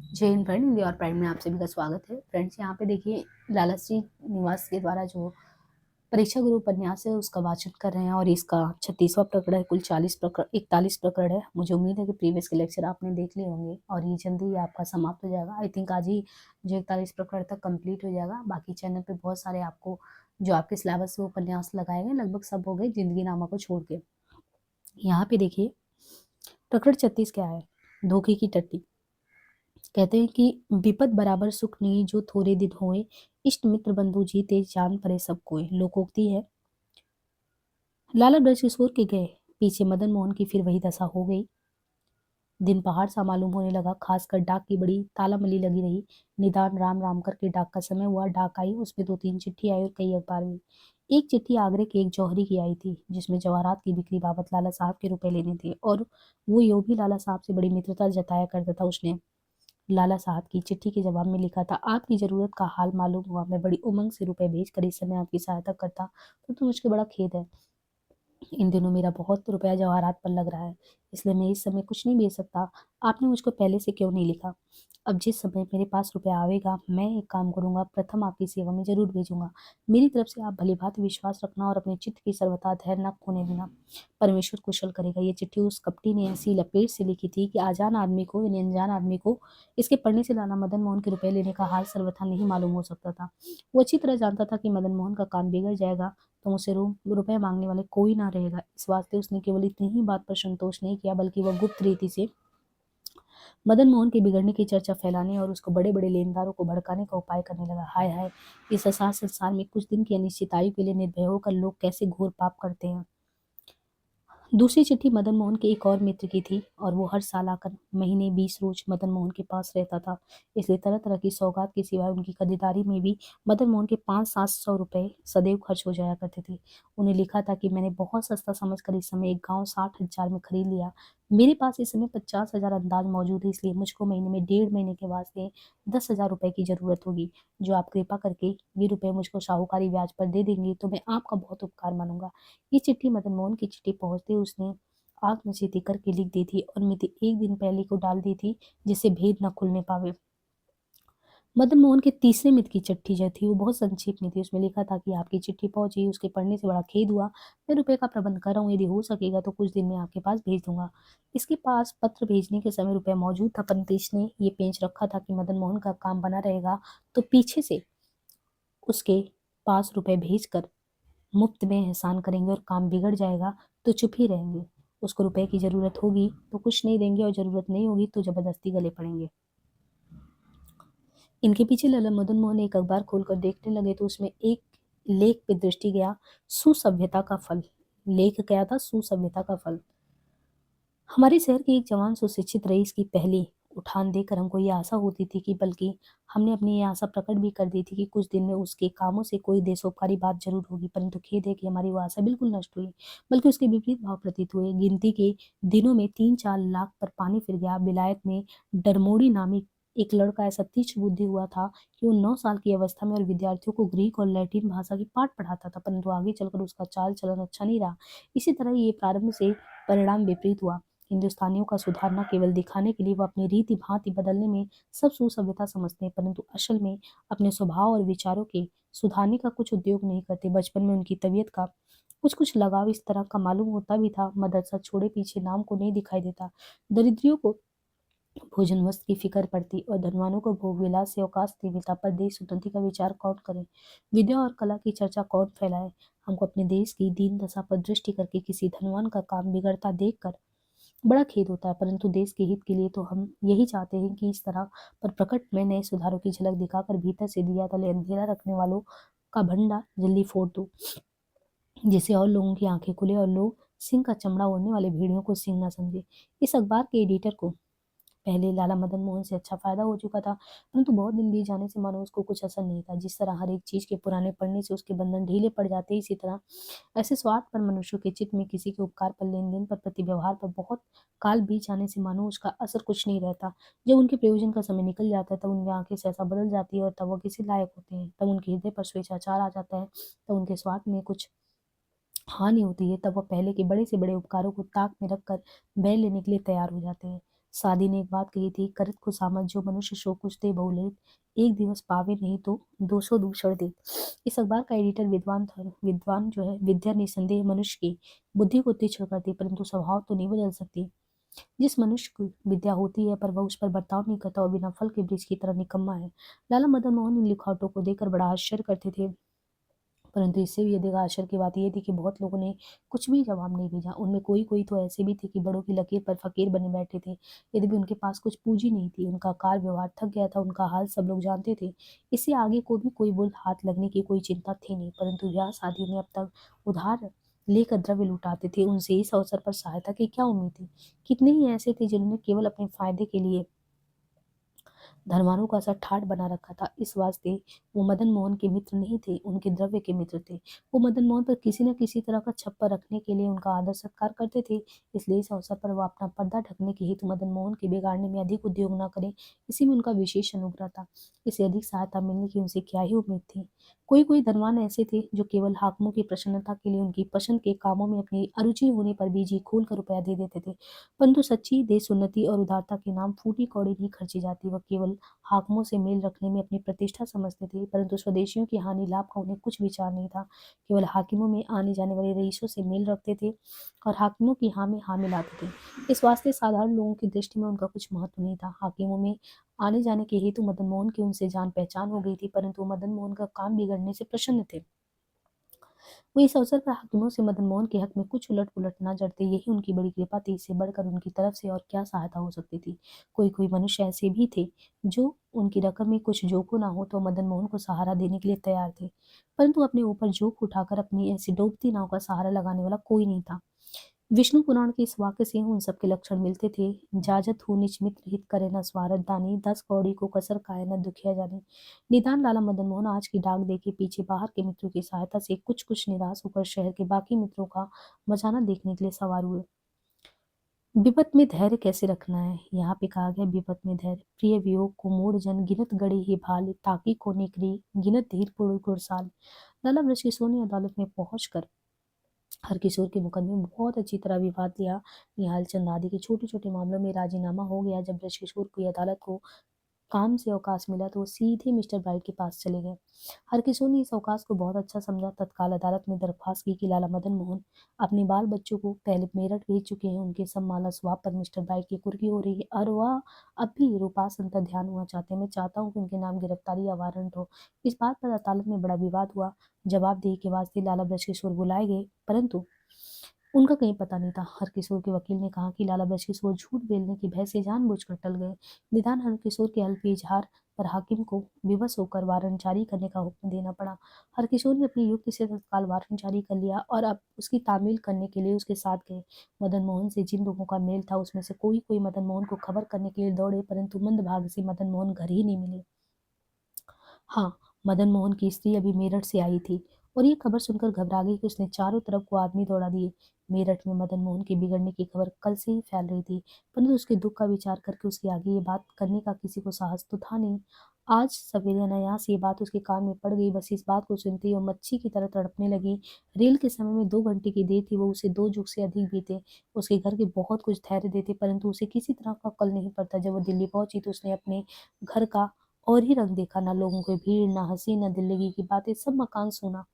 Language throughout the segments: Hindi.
जय हिंद फ्रेंड, हिंदी और प्राइड में आप सभी का स्वागत है। फ्रेंड्स, यहाँ पे देखिए लाला श्रीनिवास के द्वारा जो परीक्षा गुरु उपन्यास है उसका वाचन कर रहे हैं और इसका 36वां प्रकरण है। कुल 41 प्रकरण है। मुझे उम्मीद है कि प्रीवियस के लेक्चर आपने देख लिए होंगे और ये जल्दी ही आपका समाप्त हो जाएगा। आई थिंक आज ही जो 41 प्रकरण तक कंप्लीट हो जाएगा। बाकी चैनल पे बहुत सारे आपको जो आपके सिलेबस से उपन्यास लगाए गए, लगभग सब हो गए जिंदगी नामा को छोड़ के। यहाँ पे देखिए प्रकरण 36 क्या है, धोखे की टट्टी। कहते हैं कि विपद बराबर सुख नहीं जो थोड़े दिन होए, इष्ट मित्र बंधु जीते जान पड़े सब कोय। लोकोक्ति है। लाला ब्रज किशोर के गए पीछे मदन मोहन की फिर वही दशा हो गई। दिन पहाड़ सा मालूम होने लगा, खासकर डाक की बड़ी तालामली लगी रही। निदान राम राम करके डाक का समय हुआ। डाक आई, उसमें 2-3 चिट्ठी आई और कई अखबार भी। एक चिट्ठी आगरे के एक जौहरी की आई थी जिसमें जवाहरात की बिक्री बाबत लाला साहब के रुपए लेने थे और वो यो भी लाला साहब से बड़ी मित्रता जताया करता था। उसने लाला साहब की चिट्ठी के जवाब में लिखा था, आपकी जरूरत का हाल मालूम हुआ, मैं बड़ी उमंग से रुपए भेजकर इस समय आपकी सहायता करता तो मुझको बड़ा खेद है। इन दिनों मेरा बहुत रुपया जवाहरात पर लग रहा है, इसलिए मैं इस समय कुछ नहीं भेज सकता। आपने मुझको पहले से क्यों नहीं लिखा? अब जिस समय मेरे पास रुपया आवेगा मैं एक काम करूंगा, प्रथम आपकी सेवा में जरूर भेजूंगा। मेरी तरफ से आप भली भांति विश्वास रखना और अपने चित्त की सर्वथा धैर्य न खोने देना। परमेश्वर कुशल करेगा। ये चिट्ठी उस कपटी ने ऐसी लपेट से लिखी थी कि अनजान आदमी को यानी अनजान आदमी को इसके पढ़ने से लाला मदन मोहन के रुपए लेने का हाल सर्वथा नहीं मालूम हो सकता था। वो अच्छी तरह जानता था कि मदन मोहन का काम बिगड़ जाएगा तो मुझसे रुपए मांगने वाले कोई ना रहेगा। इस वास्ते उसने केवल इतनी ही बात पर संतोष नहीं किया, बल्कि वह गुप्त रीति से मदन मोहन के बिगड़ने की चर्चा फैलाने और उसको बड़े बड़े लेनदारों को भड़काने का उपाय करने लगा। हाय हाय, इस असार संसार में कुछ दिन की अनिश्चित आयु के लिए निर्भय होकर लोग कैसे घोर पाप करते हैं। दूसरी चिट्ठी मदन मोहन के एक और मित्र की थी और वो हर साल आकर महीने 20 रोज मदन मोहन के पास रहता था। इसलिए तरह तरह की सौगात के सिवाय उनकी खरीदारी में भी मदन मोहन के 500-700 रुपए सदैव खर्च हो जाया करते थे। उन्हें लिखा था कि मैंने बहुत सस्ता समझकर इस समय एक गांव 60,000 में खरीद लिया। मेरे पास इस समय 50,000 अंदाज मौजूद है, इसलिए मुझको महीने में 1.5 महीने के वास्ते 10,000 रुपए की जरूरत होगी। जो आप कृपा करके ये रुपए मुझको साहूकारी ब्याज पर दे देंगे तो मैं आपका बहुत उपकार मानूंगा। ये चिट्ठी मदन मोहन की चिट्ठी पहुंचते उसने आग नचेती करके लिख दी थी और मिति एक दिन पहले को डाल दी थी, जिससे भेद न खुलने पावे। मदन मोहन के तीसरे मित्र की चिट्ठी जो थी वो बहुत संक्षेप में थी। उसमें लिखा था कि आपकी चिट्ठी पहुंची, उसके पढ़ने से बड़ा खेद हुआ। मैं रुपए का प्रबंध कर रहा हूँ, यदि हो सकेगा तो कुछ दिन में आपके पास भेज दूंगा। इसके पास पत्र भेजने के समय रुपया मौजूद था, परंतु इसने ये पेंच रखा था कि मदन मोहन का काम बना रहेगा तो पीछे से उसके पास रुपए भेजकर मुफ्त में एहसान करेंगे और काम बिगड़ जाएगा तो चुप ही रहेंगे। उसको रुपए की जरूरत होगी तो कुछ नहीं देंगे और जरूरत नहीं होगी तो जबरदस्ती गले पड़ेंगे। इनके पीछे लाला मदन मोहन एक अखबार खोलकर देखने लगे तो उसमें एक लेख पे दृष्टि गया, सुसभ्यता का फल। लेख क्या था? सुसभ्यता का फल। हमारे शहर के एक जवान सुशिक्षित रईस की पहली उठान देखकर हमको ये आशा होती थी कि बल्कि हमने अपनी ये आशा प्रकट भी कर दी थी कि कुछ दिन में उसके कामों से कोई देशोपकारी बात जरूर होगी, परंतु खेद है कि हमारी वो आशा बिल्कुल नष्ट हुई, बल्कि उसके विपरीत भाव प्रतीत हुए। गिनती के दिनों में 3-4 लाख पर पानी फिर गया। विलायत में डरमोड़ी नामी एक लड़का ऐसा तीक्ष्ण बुद्धि हुआ था कि वो 9 साल की अवस्था में और विद्यार्थियों को ग्रीक और लैटिन भाषा की पाठ पढ़ाता था, परंतु आगे चलकर उसका चाल चलन अच्छा नहीं रहा। इसी तरह ये प्रारंभ से परिणाम विपरीत हुआ। हिंदुस्तानियों का सुधार न केवल दिखाने के लिए वह अपनी रीति भांति बदलने में सब सुसभ्यता समझते हैं, परंतु असल में अपने स्वभाव और विचारों के सुधारने का कुछ उद्योग नहीं करते। बचपन में उनकी तबीयत का कुछ कुछ लगाव इस तरह का मालूम होता भी था। मदरसा छोड़े पीछे नाम को नहीं दिखाई देता। दरिद्रियों को भोजन वस्त्र की फिक्र पड़ती और धनवानों को भोग विलास से अवकाश नहीं मिलता। पर देश उन्नति का विचार कौन करे, विद्या और कला की चर्चा कौन फैलाए? हमको अपने देश की दीन दशा पर दृष्टि करके किसी धनवान का काम बिगड़ता देखकर बड़ा खेद होता है, परंतु देश के हित के लिए तो हम यही चाहते हैं कि इस तरह पर प्रकट में नए सुधारों की झलक दिखाकर भीतर से दिया तले अंधेरा रखने वालों का भंडा जल्दी फोड़ दूं, जिससे और लोगों की आंखें खुले और लोग सिंह का चमड़ा ओढ़ने वाले भेड़ियों को सिंह न समझे। इस अखबार के एडिटर को पहले लाला मदन मोहन से अच्छा फायदा हो चुका था, परंतु बहुत दिन बीत जाने से मानो उसको कुछ असर नहीं था। जिस तरह हर एक चीज के पुराने पड़ने से उसके बंधन ढीले पड़ जाते, इसी तरह ऐसे स्वार्थ पर मनुष्यों के चित्त में किसी के उपकार पर, लेन देन पर, प्रति व्यवहार पर बहुत काल बीत जाने से मानो उसका असर कुछ नहीं रहता। जब उनके प्रयोजन का समय निकल जाता है तब उनकी आंखें सहसा बदल जाती है और तब वो किसी लायक होते हैं। तब उनके हृदय पर स्वेच्छाचार आ जाता है, तब उनके स्वार्थ में कुछ हानि होती है, तब वह पहले के बड़े से बड़े उपकारों को ताक में रखकर बैल लेने के लिए तैयार हो जाते हैं। सादी ने एक बात कही थी, करत खुशामद जो मनुष्य शो कुछ दे बहुलेख, एक दिवस पावे नहीं तो 200 दूषण दे। इस अखबार का एडिटर विद्वान था। विद्वान जो है, विद्या निसंदेह मनुष्य की बुद्धि को तीक्ष्ण करती, परंतु स्वभाव तो नहीं बदल सकती। जिस मनुष्य को विद्या होती है पर वह उस पर बर्ताव नहीं करता और बिना फल के वृक्ष की तरह निकम्मा है। लाला मदन मोहन इन लिखावटों को देखकर बड़ा आश्चर्य करते थे, परंतु इससे भी अधिक आश्चर्य की बात यह थी कि बहुत लोगों ने कुछ भी जवाब नहीं भेजा। उनमें कोई कोई तो ऐसे भी थे कि बड़ों की लकीर पर फकीर बने बैठे थे। यद्यपि उनके पास कुछ पूंजी नहीं थी, उनका कार व्यवहार थक गया था, उनका हाल सब लोग जानते थे। इससे आगे को भी कोई बुल हाथ लगने की कोई चिंता थी नहीं, परंतु ब्याह शादी में अब तक उधार लेकर द्रव्य लुटाते थे। उनसे इस अवसर पर सहायता की क्या उम्मीद थी? कितने ही ऐसे थे जिन्होंने केवल अपने फायदे के लिए धनवानों का सा ठाट बना रखा था। इस वास्ते वो मदन मोहन के मित्र नहीं थे, उनके द्रव्य के मित्र थे। वो मदन मोहन पर किसी न किसी तरह का छप्पर रखने के लिए उनका आदर सत्कार करते थे। इसलिए इस अवसर पर वह अपना पर्दा ढकने के हेतु मदन मोहन के बिगाड़ने में अधिक उद्योग न करे, इसी में उनका विशेष अनुग्रह था। इससे अधिक सहायता मिलने की उनसे क्या ही उम्मीद थी। कोई कोई धनवान ऐसे थे जो केवल हाकिमों की प्रसन्नता के लिए उनकी पसंद के कामों में अपनी अरुचि होने पर भी जी खोल कर रुपया दे देते थे, परंतु सच्ची देश उन्नति और उदारता के नाम फूटी कौड़ी नहीं खर्ची जाती। वह केवल हाकिमों से मेल रखने में अपनी प्रतिष्ठा समझते थे, परंतु स्वदेशियों की हानि लाभ का उन्हें कुछ विचार नहीं था। केवल हाकिमों में आने जाने वाले रईसों से मेल रखते थे और हाकिमों की हाँ में मिलाते थे। इस वास्ते साधारण लोगों की दृष्टि में उनका कुछ महत्व नहीं था। हाकिमों में आने जाने के हेतु मदन मोहन की उनसे जान पहचान हो गई थी, परंतु मदन मोहन का काम बिगड़ने से प्रसन्न थे। वो इस अवसर पर हाकिमों से मदन मोहन के हक में कुछ उलट पुलट न जड़ते, यही उनकी बड़ी कृपा थी। इससे बढ़कर उनकी तरफ से और क्या सहायता हो सकती थी। कोई कोई मनुष्य ऐसे भी थे जो उनकी रकम में कुछ जोखो ना हो तो मदन मोहन को सहारा देने के लिए तैयार थे, परंतु अपने ऊपर जोख उठाकर अपनी ऐसी डूबती नाव का सहारा लगाने वाला कोई नहीं था। विष्णु पुराण के इस वाक्य से उन सबके लक्षण मिलते थे। जाजत हूँ निज मित्र हित करे न स्वारथ दानी, 10 कौड़ी को कसर खाए न दुखिया जाने। निदान लाला मदन मोहन आज की डाक दे के पीछे बाहर के मित्रों की सहायता से कुछ कुछ निराश होकर शहर के बाकी मित्रों का मजाना देखने के लिए सवार हुए। विपत में धैर्य कैसे रखना है? यहाँ पे कहा गया, विपत में धैर्य प्रिय वियोग को मूढ़ जन गिनत गड़ी ही भाल, ताकि को निकरी गिनत धीर पुर साल। लाला बृजकिशोर ने अदालत में पहुंचकर हरकिशोर के मुकदमे में बहुत अच्छी तरह विवाद लिया। निहाल चंद आदि के छोटे छोटे मामलों में राजीनामा हो गया। जब बृजकिशोर की अदालत को काम से अवकाश मिला तो वो सीधे मिस्टर ब्राइट के पास चले गए। हरकिशोर ने इस अवकाश को बहुत अच्छा समझा। तत्काल अदालत में दरख्वास्त की कि लाला मदन मोहन अपने बाल बच्चों को पहले मेरठ भेज चुके हैं, उनके सब माला स्वाब पर मिस्टर ब्राइट की कुर्की हो रही है और वह अब भी रूपासन तक ध्यान हुआ चाहते हैं। मैं चाहता हूँ कि उनके नाम गिरफ्तारी या वारंट हो। इस बात पर अदालत में बड़ा विवाद हुआ। जवाबदेही के वास्ते लाला बृजकिशोर बुलाए गए, परंतु उनका कहीं पता नहीं था। हरकिशोर के वकील ने कहा कि लाला बृजकिशोर झूठ बोलने की भय से जानबूझकर टल गए। निदान हरकिशोर के अल्प इजहार पर हाकिम को विवश होकर वारंट जारी करने का हुक्म देना पड़ा। हरकिशोर ने अपनी युक्ति से तत्काल वारंट जारी कर लिया और अब उसकी तामील करने के लिए उसके साथ गए। मदन मोहन से जिन लोगों का मेल था उसमें से कोई कोई मदन मोहन को खबर करने के लिए दौड़े, परंतु मंदभाग्य से मदन मोहन घर ही नहीं मिले। हाँ, मदन मोहन की स्त्री अभी मेरठ से आई थी और ये खबर सुनकर घबरा गई कि उसने चारों तरफ को आदमी दौड़ा दिए। मेरठ में मदन मोहन के बिगड़ने की खबर कल से ही फैल रही थी, परंतु उसके दुख का विचार करके उसके आगे ये बात करने का किसी को साहस तो था नहीं। आज सवेरे अनायास ये बात उसके कान में पड़ गई। बस इस बात को सुनते ही वो मच्छी की तरह तड़पने लगी। रेल के समय में 2 घंटे की देर थी, वो उसे 2 युग से अधिक बीते। उसके घर के बहुत कुछ धैर्य देते, परंतु उसे किसी तरह का कल नहीं पड़ता। जब वो दिल्ली पहुंची तो उसने अपने घर का और ही रंग देखा, ना लोगों की भीड़, ना हंसी, ना दिल्लगी की बातें, सब मकान सूना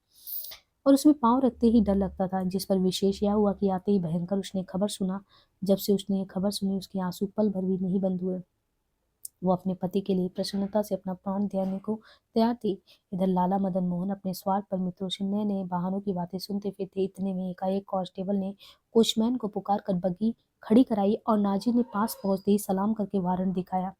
और उसमें पाँव रखते ही डर लगता था। जिस पर विशेष यह हुआ कि आते ही भयंकर उसने खबर सुना। जब से उसने ये खबर सुनी उसके आंसू पल भर भी नहीं बंद हुए। वो अपने पति के लिए प्रसन्नता से अपना प्राण देने को तैयार थी। इधर लाला मदन मोहन अपने स्वार्थ पर मित्रों से नए नए बहानों की बातें सुनते फिरते। इतने में एकाएक कांस्टेबल ने कोचमैन को पुकार कर बग्गी खड़ी कराई और नाजिर ने पास पहुंचते ही सलाम करके वारंट दिखाया।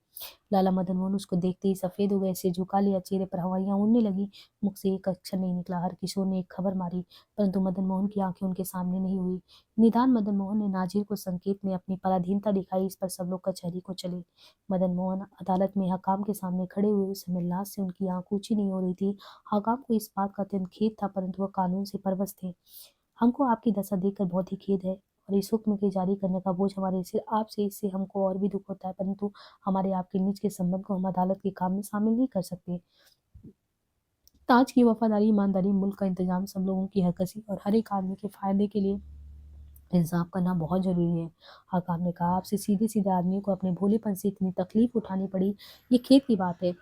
लाला मदन मोहन उसको देखते ही सफेद हो गए, सिर झुका लिया, चेहरे पर हवाइयां उड़ने लगी, मुख से एक अक्षर नहीं निकला। हरकिशोर ने एक खबर मारी, परंतु मदन मोहन की आंखें उनके सामने नहीं हुई। निदान मदन मोहन ने नाजिर को संकेत में अपनी पराधीनता दिखाई। इस पर सब लोग कचहरी को चले। मदन मोहन अदालत में हकाम के सामने खड़े हुए। उस समय लाश से उनकी आंख ऊंची नहीं हो रही थी। हकाम को इस बात का अत्यंत खेद था, परंतु वह कानून से परवश थे। हमको आपकी दशा देखकर बहुत ही खेद है और इस हुक्म के जारी करने का बोझ हमारे सिर आपसे, इससे हमको और भी दुख होता है, परंतु हमारे आपके निज के संबंध को हम अदालत के काम में शामिल नहीं कर सकते। ताज की वफादारी, ईमानदारी, मुल्क का इंतजाम, सब लोगों की हरकसी और हर एक आदमी के फायदे के लिए इंसाफ करना बहुत ज़रूरी है। हकाम ने कहा, आपसे सीधे-सीधे आदमी को अपने भोलेपन से इतनी तकलीफ़ उठानी पड़ी, ये खेद की बात है।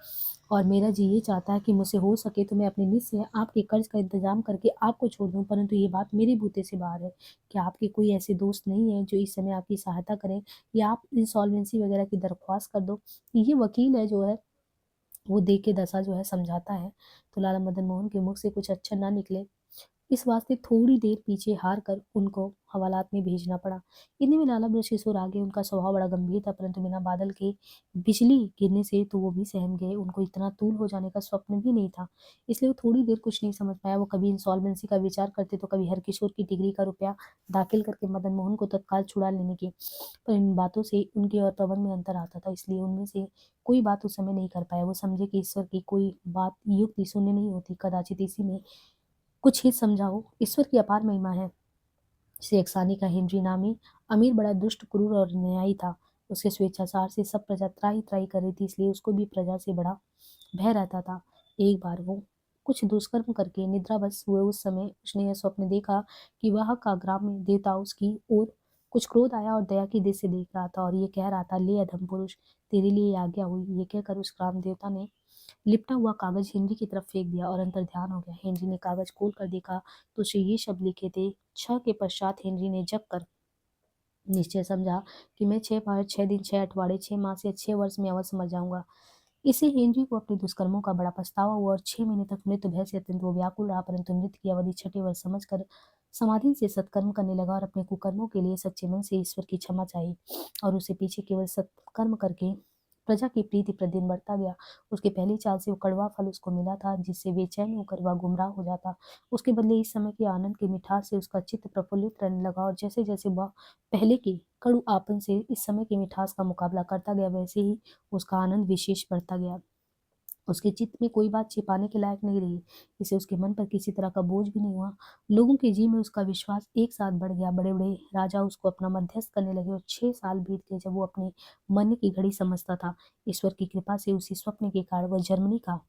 और मेरा जी ये चाहता है कि मुझसे हो सके तो मैं अपने निज से आपके कर्ज़ का इंतज़ाम करके आपको छोड़ दूँ, परंतु ये बात मेरे बूते से बाहर है। क्या आपके कोई ऐसे दोस्त नहीं हैं जो इस समय आपकी सहायता करें, या आप इंसॉल्वेंसी वग़ैरह की दरख्वास्त कर दो? ये वकील है जो है, वो दे के दशा जो है समझाता है। तो लाला मदन मोहन के मुख से कुछ अच्छा ना निकले, इस वास्ते थोड़ी देर पीछे हार कर उनको हवालात में भेजना पड़ा। इतने में लाला बृहस्पति आ गए। उनका स्वभाव बड़ा गंभीर था, परंतु बिना बादल के बिजली गिरने से तो वो भी सहम गए। उनको इतना तूल हो जाने का स्वप्न भी नहीं था, इसलिए वो थोड़ी देर कुछ नहीं समझ पाया। वो कभी इंसॉल्वेंसी का विचार करते तो कभी हरकिशोर की डिग्री का रुपया दाखिल करके मदन मोहन को तत्काल छुड़ा लेने की। पर इन बातों से उनके और पवन में अंतर आता था, इसलिए उनमें से कोई बात उस समय नहीं कर पाया। वो समझे कि ईश्वर की कोई बात युक्ति शून्य नहीं होती, कदाचित इसी में कुछ ही समझाओ, ईश्वर की अपार महिमा है। शेख सानी का हेनरी नामी अमीर बड़ा दुष्ट, क्रूर और न्यायी था। उसके स्वेच्छाचार से सब प्रजा त्राही त्राही कर रही थी, इसलिए उसको भी प्रजा से बड़ा भय रहता था। एक बार वो कुछ दुष्कर्म करके निद्रावश हुए उस समय उसने यह स्वप्न देखा कि वह का ग्राम में देवता उसकी ओर कुछ क्रोध आया और दया की दृष्टि से देख रहा था, और ये कह रहा था, ले अधम पुरुष, तेरे लिए ये आज्ञा हुई। ये कहकर उस ग्राम देवता ने लिपटा हुआ कागज हेनरी की तरफ फेंक दिया और अंतर ध्यान हो गया। हेनरी ने कागज खोल कर देखा तो उसे ये शब्द लिखे थे। छह के पश्चात हेनरी ने जग कर निश्चय समझा कि मैं 6 माह 6 दिन 6 अठवाड़े 6 मास या 6 वर्ष में अवश्य मर जाऊंगा। इससे हेनरी को अपने दुष्कर्मों का बड़ा पछतावा हुआ और 6 महीने तक मृत्यु भय से अत्यंत वो व्याकुल रहा, परंतु मृत्यु की अवधि छठे वर्ष समझकर समाधि से सत्कर्म करने लगा और अपने कुकर्मों के लिए सच्चे मन से ईश्वर की क्षमा चाही, और उसे पीछे केवल सत्कर्म करके प्रजा की प्रीति प्रतिदिन बढ़ता गया। उसकी पहली चाल से वो कड़वा फल उसको मिला था, जिससे बेचैन होकर वह गुमराह हो जाता। उसके बदले इस समय के आनंद की मिठास से उसका चित्त प्रफुल्लित रहने लगा, और जैसे जैसे वह पहले के कड़ू आपन से इस समय की मिठास का मुकाबला करता गया, वैसे ही उसका आनंद विशेष बढ़ता गया। उसके चित्त में कोई बात छिपाने के लायक नहीं रही, इससे उसके मन पर किसी तरह का बोझ भी नहीं हुआ। लोगों के जी में उसका विश्वास एक साथ बढ़ गया। बड़े बड़े राजा उसको अपना मध्यस्थ करने लगे, और 6 साल बीत गए जब वो अपने मन की घड़ी समझता था। ईश्वर की कृपा से उसी स्वप्न के कारण वह जर्मनी का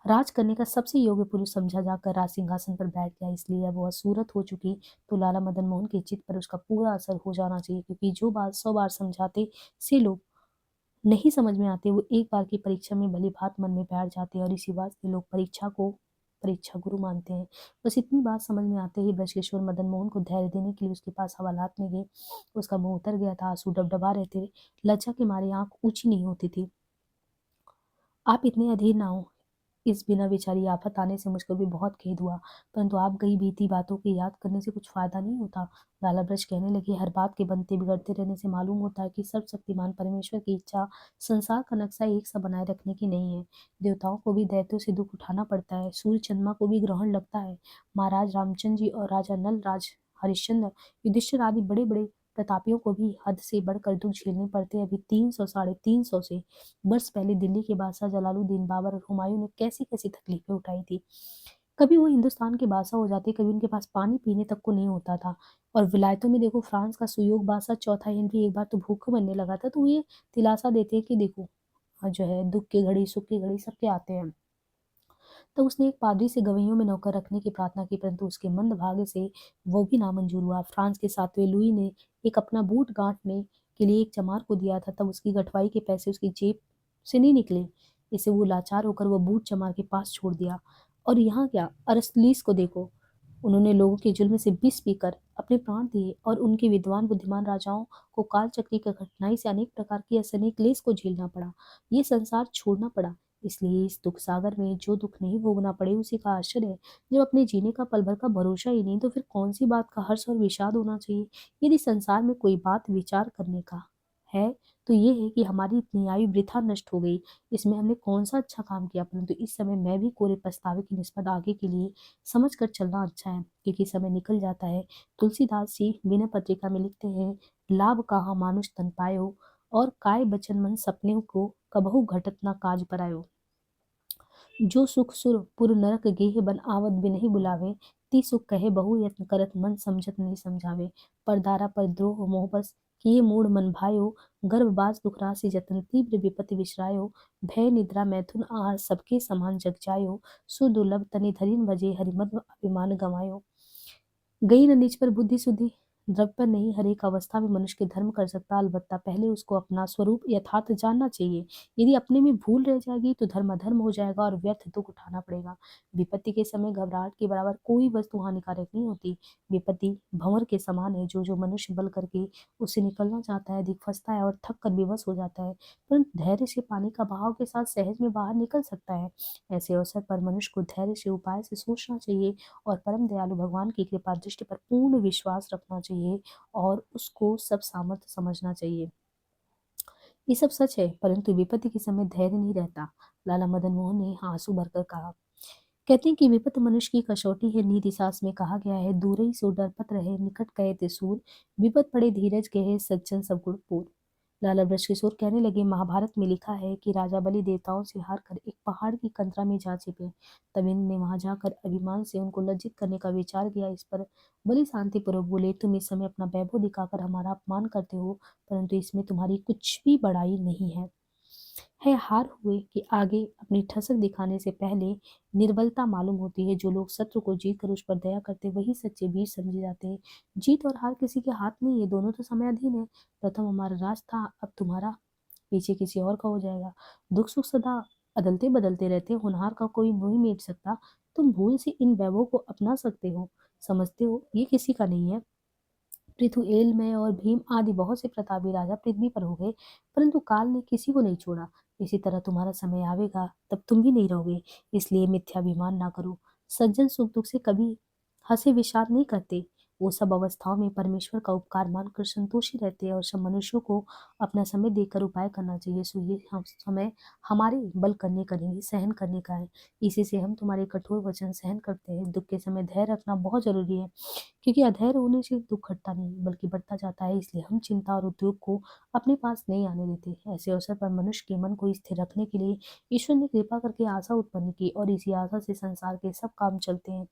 राज करने का सबसे योग्य पुरुष समझा जाकर राज सिंहासन पर बैठ गया। इसलिए अब वह सूरत हो चुकी तो लाला मदन मोहन के चित्त पर उसका पूरा असर हो जाना चाहिए, क्योंकि जो बात 100 बार समझाते से लोग नहीं समझ में आते, वो एक बार की परीक्षा में भली भांत मन में बैठ जाते हैं, और इसी वास्ते लोग परीक्षा को परीक्षा गुरु मानते हैं। बस इतनी बात समझ में आते ही ब्रजकिशोर मदन मोहन को धैर्य देने के लिए उसके पास हवालात में गए। उसका मुंह उतर गया था, आंसू डबडबा रहे थे, लज्जा के मारे आंख ऊंची नहीं होती थी। आप इतने अधीर ना हो, इस बिना विचारी आफत आने से मुझको भी बहुत खेद हुआ, परंतु आप गई बीती बातों की याद करने से कुछ फायदा नहीं होता। लाला ब्रज कहने लगे, हर बात के बनते बिगड़ते रहने से मालूम होता है कि सर्वशक्तिमान परमेश्वर की इच्छा संसार का नक्शा एक सा बनाए रखने की नहीं है। देवताओं को भी दैत्यों से दुख उठाना पड़ता है, सूर्य चंद्रमा को भी ग्रहण लगता है। महाराज रामचंद्र जी और राजा नल राज हरिश्चंद्र युधिष्ठिर आदि बड़े बड़े प्रतापियों को भी हद से बढ़कर दुख झेलने पड़ते हैं। अभी 300 350 से वर्ष पहले दिल्ली के बादशाह जलालुद्दीन बाबर और हुमायूं ने कैसी कैसी तकलीफें उठाई थी। कभी वो हिंदुस्तान के बादशाह हो जाते, कभी उनके पास पानी पीने तक को नहीं होता था। और विलायतों में देखो, फ्रांस का सुयोग बादशाह चौथा हेनरी एक बार तो भूखा मरने लगा था, तो ये दिलासा देते हैं कि देखो, जो है दुख की घड़ी सुख की घड़ी सबके आते हैं। तो उसने एक पादरी से गवैयों में नौकर रखने की प्रार्थना की, परंतु उसके मंद भाग्य से वो भी नामंजूर हुआ। फ्रांस के 7वें लुई ने एक अपना बूट गांठने के लिए एक चमार को दिया था, तब उसकी गठवाई के पैसे उसकी जेब से नहीं निकले। इससे वो लाचार होकर वो बूट चमार के पास छोड़ दिया। और यहाँ क्या, अरसलीस को देखो, उन्होंने लोगों के जुल्म से विष पीकर अपने प्राण दिए, और उनके विद्वान बुद्धिमान राजाओं को काल चक्री की कठिनाई से अनेक प्रकार की असहनीय क्लेश को झेलना पड़ा, ये संसार छोड़ना पड़ा। इसलिए इस दुख सागर में जो दुख नहीं भोगना पड़े उसी का आश्चर्य है। जब अपने जीने का पल भर का भरोसा ही नहीं, तो फिर कौन सी बात का हर्ष और विषाद होना चाहिए। यदि संसार में कोई बात विचार करने का है, तो ये है कि हमारी इतनी आयु वृथा नष्ट हो गई, इसमें हमने कौन सा अच्छा काम किया। परंतु इस समय मैं भी कोरे पछतावे की निस्बत आगे के लिए समझ कर चलना अच्छा है, क्योंकि समय निकल जाता है। तुलसीदास जी विनय पत्रिका में लिखते हैं, लाभ कहाँ मानुष तन पायो, और काय बचन मन सपने को कबहु घटत ना काज परायो। जो सुख सुर पुर नरक गेह बन आवत बिनहि बुलावे, ती सुख कहे बहु यत्न करत मन समझत नहीं समझावे। परदारा पर द्रोह मोह बस किए मूढ़ मन भायो, गर्भबाज दुख राशि जतन तीव्र विपत्ति विसरायो। भय निद्रा मैथुन आहार सबके समान जग जायो, सुदुर्लभ तनि धरिन भजे हरिमद अभिमान गवायो। गई न निज पर बुद्धि सुधि, द्रव्य पर नहीं, हर एक अवस्था में मनुष्य के धर्म कर सकता है, अलबत्ता पहले उसको अपना स्वरूप यथार्थ जानना चाहिए। यदि अपने में भूल रह जाएगी तो धर्म अधर्म हो जाएगा और व्यर्थ दुख उठाना पड़ेगा। विपत्ति के समय घबराहट के बराबर कोई वस्तु हानिकारक नहीं होती। विपत्ति भंवर के समान है, जो मनुष्य बल करके उससे निकलना चाहता है, अधिक फंसता है और थक कर विवश हो जाता है, परंतु धैर्य से पानी का बहाव के साथ सहज में बाहर निकल सकता है। ऐसे अवसर पर मनुष्य को धैर्य से उपाय से सोचना चाहिए और परम दयालु भगवान की कृपा दृष्टि पर पूर्ण विश्वास रखना चाहिए और उसको सब सामर्थ्य समझना चाहिए। ये सब सच है, परंतु विपत्ति के समय धैर्य नहीं रहता। लाला मदन मोहन ने आंसू भरकर कहा। कहते हैं कि विपत्ति मनुष्य की कसौटी है। नीति शास्त्र में कहा गया है, दूरहि सो डरपत रहे, निकट कहे ते सूर, विपत पड़े धीरज गहे, सज्जन सब गुण पूर। लाला बृहस्पतिसुर कहने लगे, महाभारत में लिखा है कि राजा बलि देवताओं से हार कर एक पहाड़ की कंदरा में जा छिपे। तब इंद्र ने वहां जाकर अभिमान से उनको लज्जित करने का विचार किया। इस पर बलि शांतिपूर्वक बोले, तुम इस समय अपना वैभव दिखाकर हमारा अपमान करते हो, परंतु इसमें तुम्हारी कुछ भी बड़ाई नहीं है हार हुए कि आगे अपनी ठसक दिखाने से पहले निर्बलता मालूम होती है। जो लोग शत्रु को जीत कर उस पर दया करते वही सच्चे वीर समझे जाते हैं। जीत और हार किसी के हाथ नहीं है, दोनों तो समयाधीन है। प्रथम हमारा राज था, अब तुम्हारा, पीछे किसी और का हो जाएगा। दुख सुख सदा अदलते बदलते रहते हैं, होनहार का कोई नहीं मिट सकता। तुम भूल से इन वैभवों को अपना सकते हो, समझते हो ये किसी का नहीं है। पृथु एलमय और भीम आदि बहुत से प्रतापी राजा पृथ्वी पर हो गए, परंतु काल ने किसी को नहीं छोड़ा। इसी तरह तुम्हारा समय आवेगा, तब तुम भी नहीं रहोगे। इसलिए मिथ्याभिमान ना करो। सज्जन सुख दुख से कभी हंसे विषाद नहीं करते। वो सब अवस्थाओं में परमेश्वर का उपकार मानकर संतोषी रहते हैं और सब मनुष्यों को अपना समय देकर उपाय करना चाहिए। सो ये हम समय हमारे बल करने का नहीं, सहन करने का है। इसी से हम तुम्हारे कठोर वचन सहन करते हैं। दुख के समय धैर्य रखना बहुत जरूरी है, क्योंकि अधैर्य होने से दुख घटता नहीं बल्कि बढ़ता जाता है। इसलिए हम चिंता और उद्योग को अपने पास नहीं आने देते। ऐसे अवसर पर मनुष्य के मन को स्थिर रखने के लिए ईश्वर ने कृपा करके आशा उत्पन्न की और इसी आशा से संसार के सब काम चलते हैं।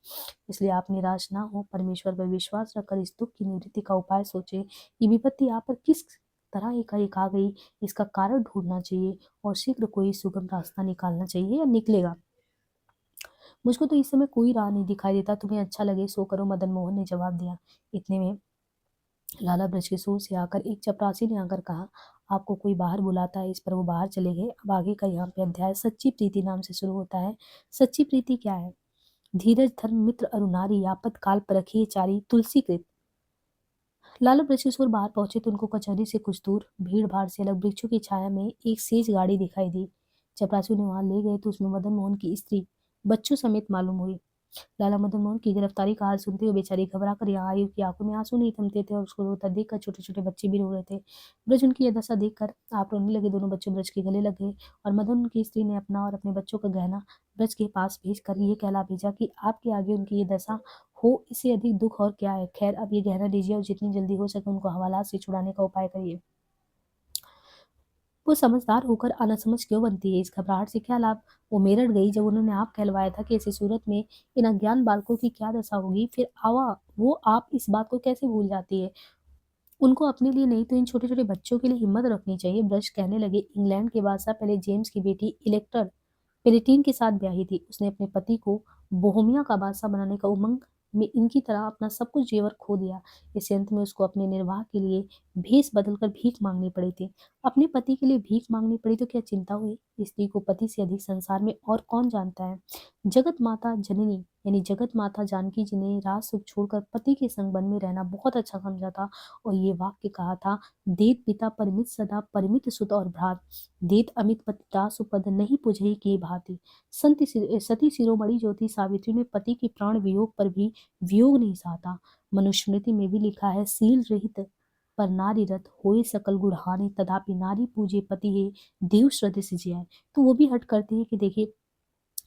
इसलिए आप निराश ना हो, परमेश्वर पर विश्वास रखकर इस दुख की निवृत्ति का उपाय सोचे। ये विपत्ति आप पर किस तरह एकाएक आ गई, इसका कारण ढूंढना चाहिए और शीघ्र कोई सुगम रास्ता निकालना चाहिए या निकलेगा। मुझको तो इस समय कोई राह नहीं दिखाई देता, तुम्हें अच्छा लगे सो करो, मदन मोहन ने जवाब दिया। इतने में लाला बृहस्पतिसुर से आकर एक चपरासी ने आकर कहा, आपको कोई बाहर बुलाता है। इस पर वो बाहर चले गए। अब आगे का यहाँ पे अध्याय सच्ची प्रीति नाम से शुरू होता है। सच्ची प्रीति क्या है? धीरज धर्म मित्र अरुनारी, यापत काल परखिए चारी, तुलसी कृत। लाला बृहस्पतिसुर बाहर पहुंचे तो उनको कचहरी से कुछ दूर भीड़ भाड़ से अलग वृक्षों की छाया में एक सेज गाड़ी दिखाई दी। चपरासी उन्हें वहां ले गए तो उसमें मदन मोहन की स्त्री बच्चों समेत मालूम हुई। लाला मदन मोहन की गिरफ्तारी का हाल सुनते हुए बेचारी घबरा कर यहाँ आई। उसकी आंखों में आंसू नहीं थमते थे और उसको रोता देखकर छोटे छोटे बच्चे भी रो रहे थे। ब्रज उनकी यह दशा देखकर आप रोने लगे। दोनों बच्चों ब्रज के गले लग गए और मदन की स्त्री ने अपना और अपने बच्चों का गहना ब्रज के पास भेज कर ये कहला भेजा कि आपके आगे उनकी ये दशा हो, इससे अधिक दुख और क्या है। खैर अब ये गहना लीजिए और जितनी जल्दी हो सके उनको हवालात से छुड़ाने का उपाय करिए। वो समझदार होकर अनासमझ क्यों बनती है? इस घबराहट से क्या लाभ? वो मेरठ गई जब उन्होंने आप कहलवाया था कि ऐसी सूरत में इन अज्ञान बालकों की क्या दशा होगी। फिर आवा वो आप इस बात को कैसे भूल जाती है? उनको अपने लिए नहीं तो इन छोटे छोटे बच्चों के लिए हिम्मत रखनी चाहिए। ब्रश कहने लगे, इंग्लैंड के बादशाह पहले जेम्स की बेटी इलेक्टर पेलेटीन के साथ ब्याही थी। उसने अपने पति को बोहेमिया का बादशाह बनाने का उमंग में इनकी तरह अपना सब कुछ जेवर खो दिया। इस अंत में उसको अपने निर्वाह के लिए भेष बदलकर भीख मांगनी पड़ी थी। अपने पति के लिए भीख मांगनी पड़ी तो क्या चिंता हुई? स्त्री को पति से अधिक संसार में और कौन जानता है? जगत माता जननी यानी जगत माता जानकी जी ने राज सुख छोड़कर पति के संग वन में रहना बहुत अच्छा समझा था और ये वाक्य कहा था, देत पिता परमित सदा परमित सुत और भ्रात, देत अमित पति दास उपद नहीं पुजहि की भांति। सती शिरोमणि ज्योति सावित्री ने पति के प्राण वियोग पर भी वियोग नहीं सहता। मनुस्मृति में भी लिखा है, शील रहित पर नारी रत होए सकल गुढ़हाने, तथापि नारी पूजे पति है देव श्रद्धे सिजियाए। तो वो भी हट करते हैं कि देखिए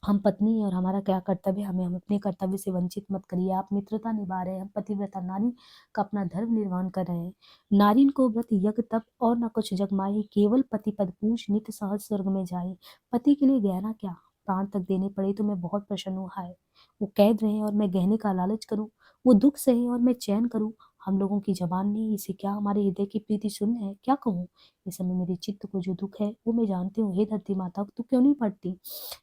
हम पत्नी हैं और हमारा क्या कर्तव्य है, हमें हम अपने कर्तव्य से वंचित मत करिए। आप मित्रता निभा रहे हैं, हम पतिव्रता नारी का अपना धर्म निर्वहन कर रहे हैं। नारीन को व्रत यज्ञ तप और न कुछ जग माही, केवल पति पद पूज नित सहज स्वर्ग में जाए। पति के लिए गहना क्या, प्राण तक देने पड़े तो मैं बहुत प्रसन्न हूँ। हाय वो कैद रहे और मैं गहने का लालच करूं, वो दुख सहे और मैं चैन करूं। हम लोगों की जबान नहीं, इसे क्या हमारे हृदय की प्रीति शून्य है? क्या कहूँ? इस समय मेरे चित्त को जो दुख है वो मैं जानती हूँ। हे धरती माता, तू क्यों नहीं पढ़ती?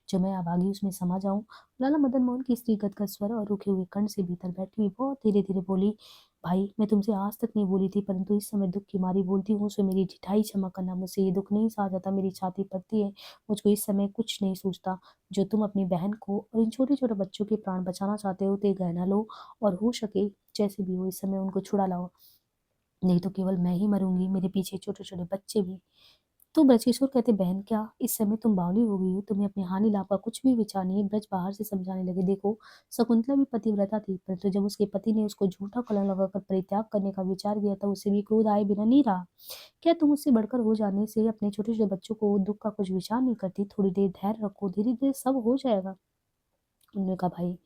जो मैं अभागी उसमें समा जाऊं। लाला मदन मोहन की स्त्री गदगद स्वर और रुके हुए कंठ से भीतर बैठी हुई बहुत धीरे धीरे बोली, भाई मैं तुमसे आज तक नहीं बोली थी, परंतु इस समय दुख की मारी बोलती हूँ, सो मेरी जिठाई क्षमा करना। मुझसे ये दुख नहीं सहा जाता, मेरी छाती पड़ती है। मुझको इस समय कुछ नहीं सूझता। जो तुम अपनी बहन को और इन छोटे छोटे बच्चों के प्राण बचाना चाहते हो तो ये गहना लो, और हो सके जैसे भी हो इस समय उनको छुड़ा लाओ, नहीं तो केवल मैं ही मरूंगी, मेरे पीछे छोटे छोटे बच्चे भी। तो ब्रजकिशोर कहते, बहन क्या इस समय तुम बावली हो गई हो? तुम्हें अपने हानि लाभ का कुछ भी विचार नहीं है। ब्रज बाहर से समझाने लगे, देखो शकुंतला भी पतिव्रता थी, परंतु जब उसके पति ने उसको झूठा कलंक लगाकर परित्याग करने का विचार किया था, उसे भी क्रोध आए बिना नहीं रहा। क्या तुम उससे बढ़कर हो जाने से अपने छोटे छोटे बच्चों को दुख का कुछ विचार नहीं करती? थोड़ी देर धैर्य रखो, धीरे धीरे सब हो जाएगा। उन्होंने कहा, भाई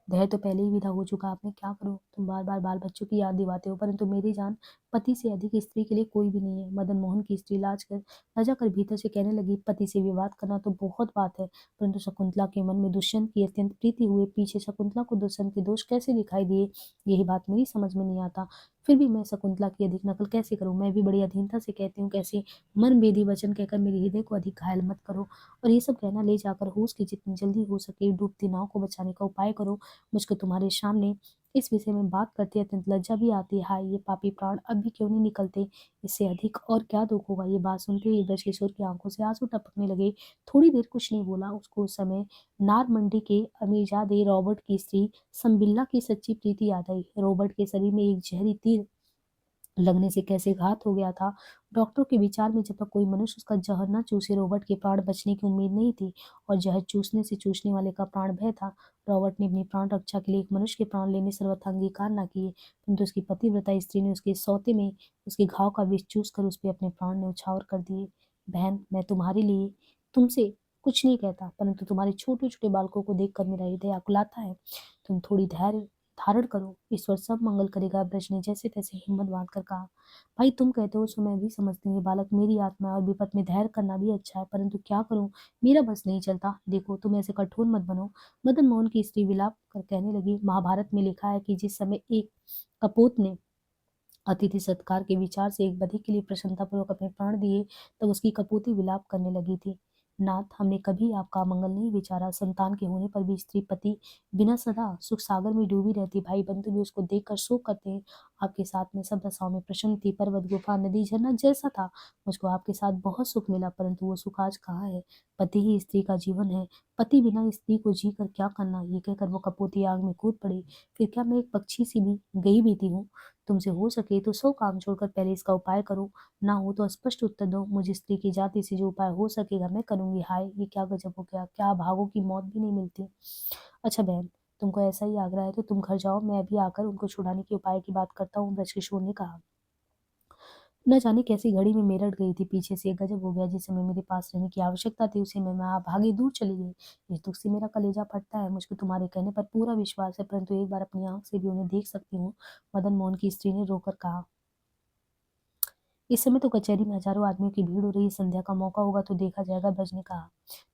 धैर्य तो पहले ही विदा हो चुका, आप मैं क्या करूं? तुम बार बार बाल बच्चों की याद दिवाते हो, परंतु मेरी जान पति से अधिक स्त्री के लिए कोई भी नहीं है। मदन मोहन की स्त्री लजा कर भीतर से कहने लगी, पति से विवाद करना तो बहुत बात है, परंतु शकुंतला के मन में दुष्यंत की अत्यंत प्रीति हुए पीछे शकुंतला को दुष्यंत के दोष कैसे दिखाई दिए, यही बात मेरी समझ में नहीं आता। फिर भी मैं शकुंतला की अधिक नकल कैसे करूं? मैं भी बड़ी अधीनता से कहती हूँ, कैसे मन बेधी वचन कहकर मेरे हृदय को अधिक घायल मत करो, और ये सब कहना ले जाकर होश की जितनी जल्दी हो सके डूबती नाव को बचाने का उपाय करो। मुझको तुम्हारे सामने इस विषय में बात करते अत्यंत लज्जा भी आती है। हाय, ये पापी प्राण अब भी क्यों नहीं निकलते? इससे अधिक और क्या दुख होगा? ये बात सुनते ही ब्रजकिशोर की आंखों से आंसू टपकने लगे। थोड़ी देर कुछ नहीं बोला। उसको उस समय नारमंडी के अमीरजादे रॉबर्ट की स्त्री संबिल्ला की सच्ची प्रीति याद आई। रॉबर्ट के शरीर में एक जहरी तीर लगने से कैसे घात हो गया था। डॉक्टरों के विचार में जब तक कोई मनुष्य उसका जहर न चूसे, रॉबर्ट के प्राण बचने की उम्मीद नहीं थी, और जहर चूसने से चूसने वाले का प्राण भय था। रॉबर्ट ने अपनी प्राण रक्षा के लिए एक मनुष्य के प्राण लेने सर्वथा अंगीकार न किए, परंतु उसकी पतिव्रता स्त्री ने उसके सौते में उसके घाव का विष चूस कर उस पर अपने प्राण न्यौछावर कर दिए। बहन, मैं तुम्हारे लिए तुमसे कुछ नहीं कहता, परंतु तुम्हारे छोटे छोटे बालकों को देखकर मेरा हृदय आकुलाता है। तुम थोड़ी धैर्य धारण करो, ईश्वर सब मंगल करेगा। ब्रज ने जैसे तैसे हिम्मत बांधकर कहा, भाई तुम कहते हो सो मैं भी समझती हूँ, ये बालक मेरी आत्मा है और विपत में धैर्य करना भी अच्छा है, परंतु क्या करूं, मेरा बस नहीं चलता। देखो तुम ऐसे कठोर मत बनो। मदन मोहन की स्त्री विलाप कर कहने लगी, महाभारत में लिखा है कि जिस समय एक कपोत ने अतिथि सत्कार के विचार से एक बधे के लिए प्रसन्नतापूर्वक अपने प्राण दिए, तब उसकी कपूती विलाप करने लगी थी। नाथ, हमने कभी आपका मंगल नहीं विचारा। संतान के होने पर भी स्त्री पति बिना सदा सुख सागर में डूबी रहती। भाई बंधु भी उसको देखकर शोक करते हैं। आपके साथ में सब दशाओं में प्रसन्न थी। पर्वत, गुफा, नदी, झरना जैसा था। मुझको आपके साथ बहुत सुख मिला, परंतु वो सुख आज कहाँ है? पति ही स्त्री का जीवन है। पति बिना स्त्री को जी कर क्या करना? ये कहकर वो कपूती आग में कूद पड़ी। फिर क्या मैं एक पक्षी सी भी गई बीती हूँ? तुमसे हो सके तो सौ काम छोड़कर पहले इसका उपाय करो, ना हो तो स्पष्ट उत्तर दो। मुझे स्त्री की जाति से जो उपाय हो सकेगा मैं करूंगी। हाय, ये क्या गजब हो गया, क्या भागों की मौत भी नहीं मिलती। अच्छा बहन, तुमको ऐसा ही आग्रह है तो तुम घर जाओ, मैं अभी आकर उनको छुड़ाने के उपाय की बात करता हूँ। ब्रजकिशोर ने कहा। न जाने कैसी घड़ी में मेरठ गई थी पीछे से। गजब हो गया, जिस समय मेरे पास रहने की आवश्यकता थी उसी में मैं भागी दूर चली गई। इस दुख से मेरा कलेजा फटता है। मुझको तुम्हारे कहने पर पूरा विश्वास है, परंतु एक बार अपनी आंख से भी उन्हें देख सकती हूँ। मदन मोहन की स्त्री ने रोकर कहा। इस समय तो कचहरी में हजारों आदमियों की भीड़ हो रही है, संध्या का मौका होगा तो देखा जाएगा। ब्रज ने कहा।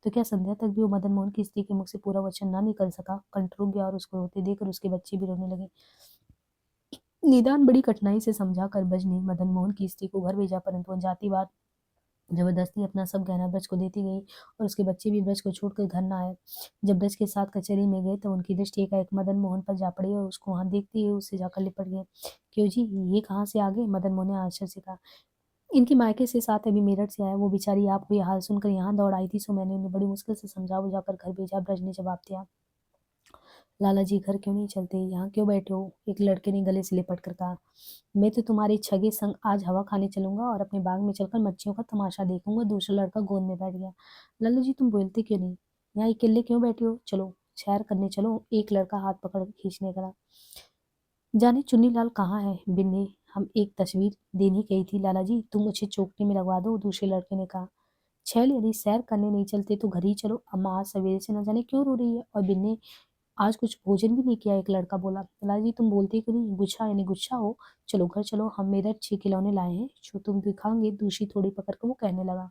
तो क्या संध्या तक भी वो मदन मोहन की स्त्री के मुख से पूरा वचन ना निकल सका? कंठ रुक गया और उसको रोते देखकर उसके बच्चे भी रोने लगे। निदान बड़ी कठिनाई से समझा कर ब्रज ने मदन मोहन की स्त्री को घर भेजा, परंतु जातिवाद जबरदस्ती अपना सब गहना ब्रज को देती गई, और उसके बच्चे भी ब्रज को छोड़कर घर न आए। जब ब्रज के साथ कचहरी में गए तो उनकी दृष्टि एकाएक मदन मोहन पर जा पड़ी, और उसको वहां देखते ही उससे जाकर लिपट गए। क्यों जी, ये कहाँ से आ गए? मदन मोहन ने आश्चर्य से कहा। इनके मायके से साथ अभी मेरठ से आया। वो बेचारी आपको ये हाल सुनकर यहाँ दौड़ आई थी, सो मैंने उन्हें बड़ी मुश्किल से समझा बुझाकर घर भेजा। ब्रज ने जवाब दिया। लाला जी घर क्यों नहीं चलते? यहाँ क्यों बैठे हो? एक लड़के ने गले से लिपट कर कहा। मैं तो तुम्हारे छगे संग आज हवा खाने चलूंगा और अपने बाग में चलकर मच्छियों का तमाशा देखूंगा। दूसरा लड़का गोद में बैठ गया। लाला जी तुम बोलते क्यों नहीं? यहाँ अकेले क्यों बैठे हो? चलो सैर करने चलो, एक लड़का हाथ पकड़ कर खींचने लगा। जाने चुन्नीलाल कहाँ है? बिन्नी हम एक तस्वीर देनी कही थी लाला जी, तुम मुझे चौकड़ी में लगवा दो। दूसरे लड़के ने कहा। छैल, यदि सैर करने नहीं चलते तो घर ही चलो। अम्मा आज सवेरे से न जाने क्यों रो रही है, और बिन्नी आज कुछ भोजन भी नहीं किया। एक लड़का बोला। लाला जी तुम बोलते क्यों नहीं? गुस्सा यानी गुस्सा हो? चलो घर चलो, हम मेरठ 6 खिलौने लाए हैं जो तुम दिखाओगे। दूसरी थोड़ी पकड़ कर वो कहने लगा।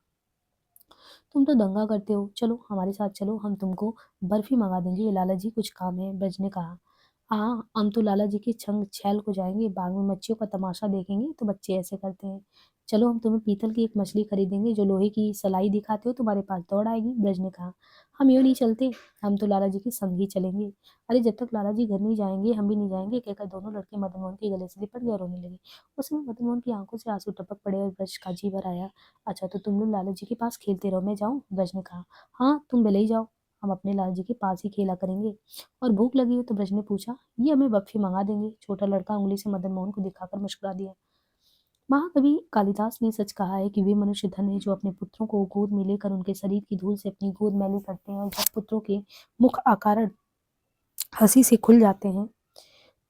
तुम तो दंगा करते हो, चलो हमारे साथ चलो, हम तुमको बर्फी मंगा देंगे। लाला जी कुछ काम है, ब्रज ने कहा। हाँ, हम तो लाला जी के छंग छैल को जाएँगे, बाग में मच्छियों का तमाशा देखेंगे, तो बच्चे ऐसे करते हैं। चलो हम तुम्हें पीतल की एक मछली खरीदेंगे, जो लोहे की सलाई दिखाते हो तुम्हारे पास दौड़ आएगी। ब्रज ने कहा, हम यूँ नहीं चलते, हम तो लाला जी के संग ही चलेंगे। अरे जब तक लाला जी घर नहीं जाएँगे, हम भी नहीं जाएँगे, कहकर दोनों लड़के मदन मोहन के गले से लिपट गए और रोने लगे। उस समय मदन मोहन की आँखों से आँसू टपक पड़े और ब्रज का जी भर आया। अच्छा तो तुम लोग लाला जी के पास खेलते रहो, मैं जाऊँ? ब्रज ने कहा, हाँ, तुम भले ही जाओ, हम अपने लाला जी के पास ही खेला करेंगे। और भूख लगी हो तो ब्रज ने पूछा, ये हमें बर्फी मंगा देंगे? छोटा लड़का उंगली से मदन मोहन को दिखाकर मुस्कुरा दिया। महाकवि कालिदास ने सच कहा है कि वे मनुष्य धन है जो अपने पुत्रों को गोद में लेकर उनके शरीर की धूल से अपनी गोद मैली करते हैं, और जब पुत्रों के मुख आकार हंसी से खुल जाते हैं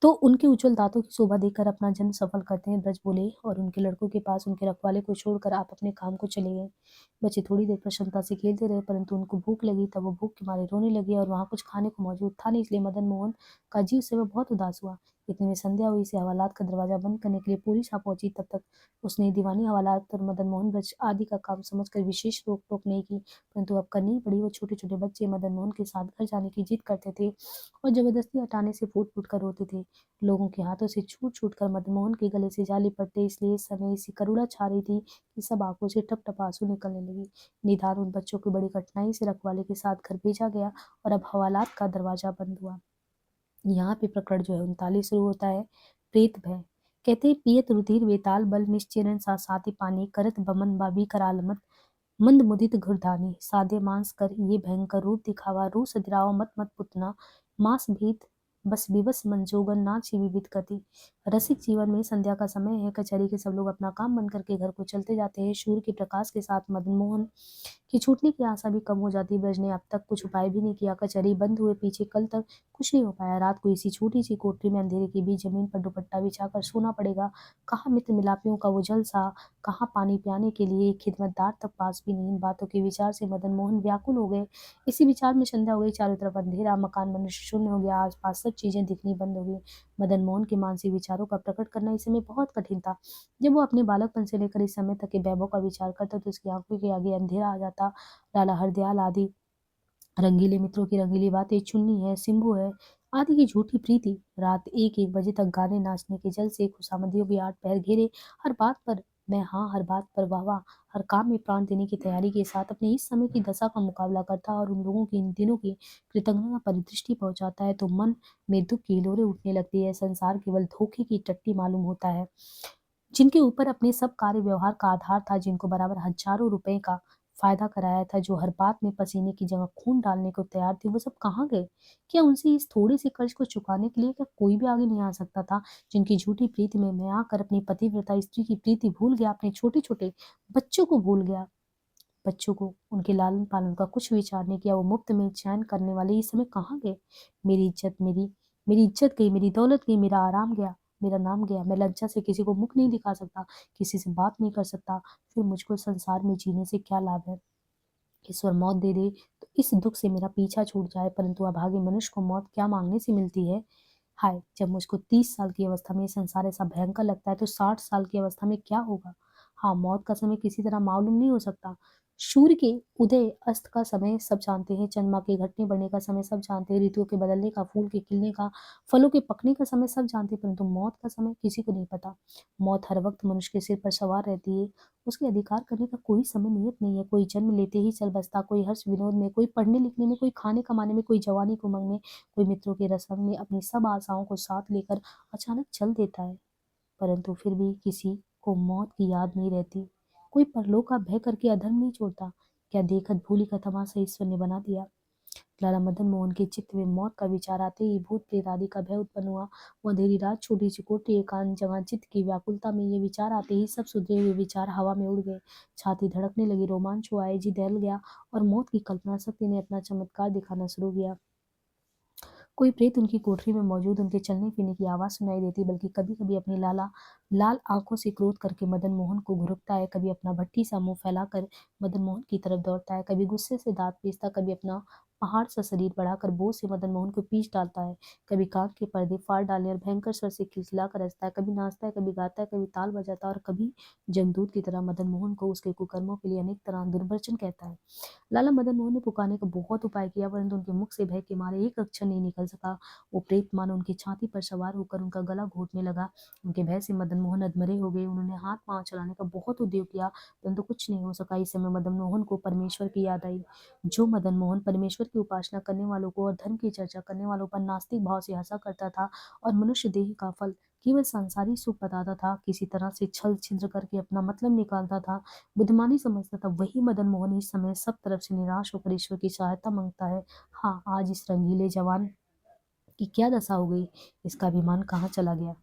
तो उनके उज्जवल दांतों की शोभा देखकर अपना जन्म सफल करते हैं। ब्रज बोले, और उनके लड़कों के पास उनके रखवाले को छोड़कर आप अपने काम को चले गए। बच्चे थोड़ी देर प्रसन्नता से खेलते रहे, परंतु उनको भूख लगी, तब वो भूख के मारे रोने लगे, और वहां कुछ खाने को मौजूद था नहीं, इसलिए मदन मोहन का जीव से वह बहुत उदास हुआ। इतने में संध्या हुई, से हवालात का दरवाजा बंद करने के लिए पूरी सा पहुंची, तब तक उसने दीवानी हवालात और मदन मोहन ब्रज आदि का काम समझकर विशेष रोक टोक नहीं की, परंतु अब करनी ही पड़ी। वो छोटे छोटे बच्चे मदन मोहन के साथ घर जाने की जिद करते थे और जबरदस्ती हटाने से फूट फूट कर रोते थे। लोगों के हाथों से छूट छूट कर मदनमोहन के गले से जा लिपटते, इसलिए इस समय ऐसी करुणा छा रही थी कि सब आंखों से टप टप आंसू निकलने लगे। निदान उन बच्चों को बड़ी कठिनाई से रखवाले के साथ घर भेजा गया और अब हवालात का दरवाजा बंद हुआ। यहाँ पे प्रकरण जो है 39 शुरू होता है। प्रेत भय। कहते पियत रुधिर वेताल बल निश्चेरन सा साति पानी करत बमन बाबी कराल मत मंद मुदित घुरधानी सादे मांस कर ये भयंकर रूप दिखावा रू सदराव मत मत पुतना मांस भीत बस विवश मंजोगन नाच विविध गति। रसिक जीवन में संध्या का समय है, कचहरी के सब लोग अपना काम बंद करके घर को चलते जाते हैं। सूर्य के प्रकाश के साथ मदन मोहन की छूटने की आशा भी कम हो जाती। ब्रज ने अब तक कुछ उपाय भी नहीं किया, कचहरी बंद हुए पीछे कल तक कुछ नहीं हो पाया। रात को इसी छोटी सी कोठरी में अंधेरे के बीच जमीन पर दुपट्टा बिछाकर सोना पड़ेगा। कहाँ मित्र मिलापियों का वो जलसा, कहाँ पानी पियाने के लिए एक खिदमतदार तक पास भी नहीं। इन बातों के विचार से मदन मोहन व्याकुल हो गए। इसी विचार में संध्या हो गई, चारों तरफ अंधेरा, मकान मनुष्य शून्य हो गया, आसपास सब चीजें दिखनी बंद हो गई। मदन मोहन के मानसिक विचारों का प्रकट करना इस समय बहुत कठिन था। जब वो अपने बालकपन से लेकर इस समय तक के वैभव का विचार करता तो उसकी आंखों के आगे अंधेरा आ जाता। लाला हरदयाल आदि रंगीले मित्रों की रंगीली बातें, चुन्नी है, सिंबू है आदि की झूठी प्रीति, रात एक एक बजे तक गाने नाचने के जल से खुशामदियों की आठ पहर घेरे, हर बात पर मैं हाँ, हर बात पर वाह वाह, हर काम में प्राण देने की तैयारी के साथ अपने इस समय की दशा का मुकाबला करता और उन लोगों की इन दिनों की कृतज्ञता परिदृष्टि पहुंचाता है तो मन में दुख की हिलोरें उठने लगती है। संसार केवल धोखे की टट्टी मालूम होता है। जिनके ऊपर अपने सब कार्य व्यवहार का आधार था, जिनको बराबर हजारों रुपए का फायदा कराया था, जो हर बात में पसीने की जगह खून डालने को तैयार थे, वो सब कहाँ गए? क्या उनसे इस थोड़े से कर्ज को चुकाने के लिए क्या कोई भी आगे नहीं आ सकता था? जिनकी झूठी प्रीति में मैं आकर अपनी पतिव्रता स्त्री की प्रीति भूल गया, अपने छोटे छोटे बच्चों को भूल गया, बच्चों को उनके लालन पालन का कुछ विचार नहीं किया, वो मुफ्त में चैन करने वाले इस समय कहाँ गए? मेरी इज्जत गई, मेरी दौलत गई, मेरा आराम गया, मेरा नाम गया। मैं लज्जा से किसी को मुख नहीं दिखा सकता, किसी से बात नहीं कर सकता, फिर मुझको संसार में जीने से क्या लाभ है? ईश्वर मौत दे दे तो इस दुख से मेरा पीछा छूट जाए, परंतु अभागे मनुष्य को मौत क्या मांगने से मिलती है? हाय, जब मुझको 30 साल की अवस्था में संसार ऐसा भयंकर लगता है तो 60 साल की अवस्था में क्या होगा? हाँ, मौत का समय किसी तरह मालूम नहीं हो सकता। सूर्य के उदय अस्त का समय सब जानते हैं, चंद्रमा के घटने बढ़ने का समय सब जानते हैं, ऋतुओं के बदलने का, फूल के खिलने का, फलों के पकने का समय सब जानते हैं, परंतु मौत का समय किसी को नहीं पता। मौत हर वक्त मनुष्य के सिर पर सवार रहती है, उसके अधिकार करने का कोई समय नियत नहीं है। कोई जन्म लेते ही चल बसता, कोई हर्ष विनोद में, कोई पढ़ने लिखने में, कोई खाने कमाने में, कोई जवानी की उमंग में, कोई मित्रों के रसंग में अपनी सब आशाओं को साथ लेकर अचानक चल देता है, परंतु फिर भी किसी को मौत की याद नहीं रहती। कोई परलोक का भय करके अधर्म नहीं छोड़ता। क्या देखत भूली का तमाशा ईश्वर ने बना दिया। लाला मदन मोहन के चित्त में मौत का विचार आते ही भूत प्रेत आदि का भय उत्पन्न हुआ। वह अंधेरी रात, छोटी सी कोठरी, एकांत जगह, चित्त की व्याकुलता में ये विचार आते ही सब सुधरे हुए विचार हवा में उड़ गए। छाती धड़कने लगी, रोमांच हुआ, जी दहल गया और मौत की कल्पना शक्ति ने अपना चमत्कार दिखाना शुरू किया। कोई प्रेत उनकी कोठरी में मौजूद उनके चलने फिरने की आवाज सुनाई देती, बल्कि कभी कभी अपनी लाल आंखों से क्रोध करके मदन मोहन को घुरकता है, कभी अपना भट्टी सा मुंह फैलाकर मदन मोहन की तरफ दौड़ता है, कभी गुस्से से दांत पीसता, कभी अपना पहाड़ सा शरीर बढ़ाकर बोझ से मदन मोहन को पीछ डालता है। कभी कांच के पर्दे फाड़ डाले और भयंकर स्वर से खिलखिलाकर हंसता है, कभी नाचता है, कभी गाता है, कभी ताल बजाता है और कभी जमदूत की तरह मदन मोहन को उसके कुकर्मों के लिए अनेक तरह दुर्वचन कहता है। लाला मदन मोहन ने पुकारने का बहुत उपाय किया, परंतु उनके मुख से भय के मारे एक अक्षर नहीं निकल सका। वो प्रेत मानो उनकी छाती पर सवार होकर उनका गला घोटने लगा। उनके भय से मदन मोहन अधमरे हो गए। उन्होंने हाथ पांव चलाने का बहुत उद्योग किया, परंतु कुछ नहीं हो सका। इस समय मदन मोहन को परमेश्वर की याद आई। जो मदन मोहन परमेश्वर की उपासना करने वालों को और धर्म की चर्चा करने वालों पर नास्तिक भाव से हंसा करता था और मनुष्य देह का फल केवल सांसारिक सुख बताता था, किसी तरह से छल छिद्र करके अपना मतलब निकालता था, बुद्धिमानी समझता था, वही मदन मोहन इस समय सब तरफ से निराश होकर ईश्वर की सहायता मांगता है। हाँ, आज इस रंगीले जवान की क्या दशा हो गई, इसका अभिमान कहाँ चला गया।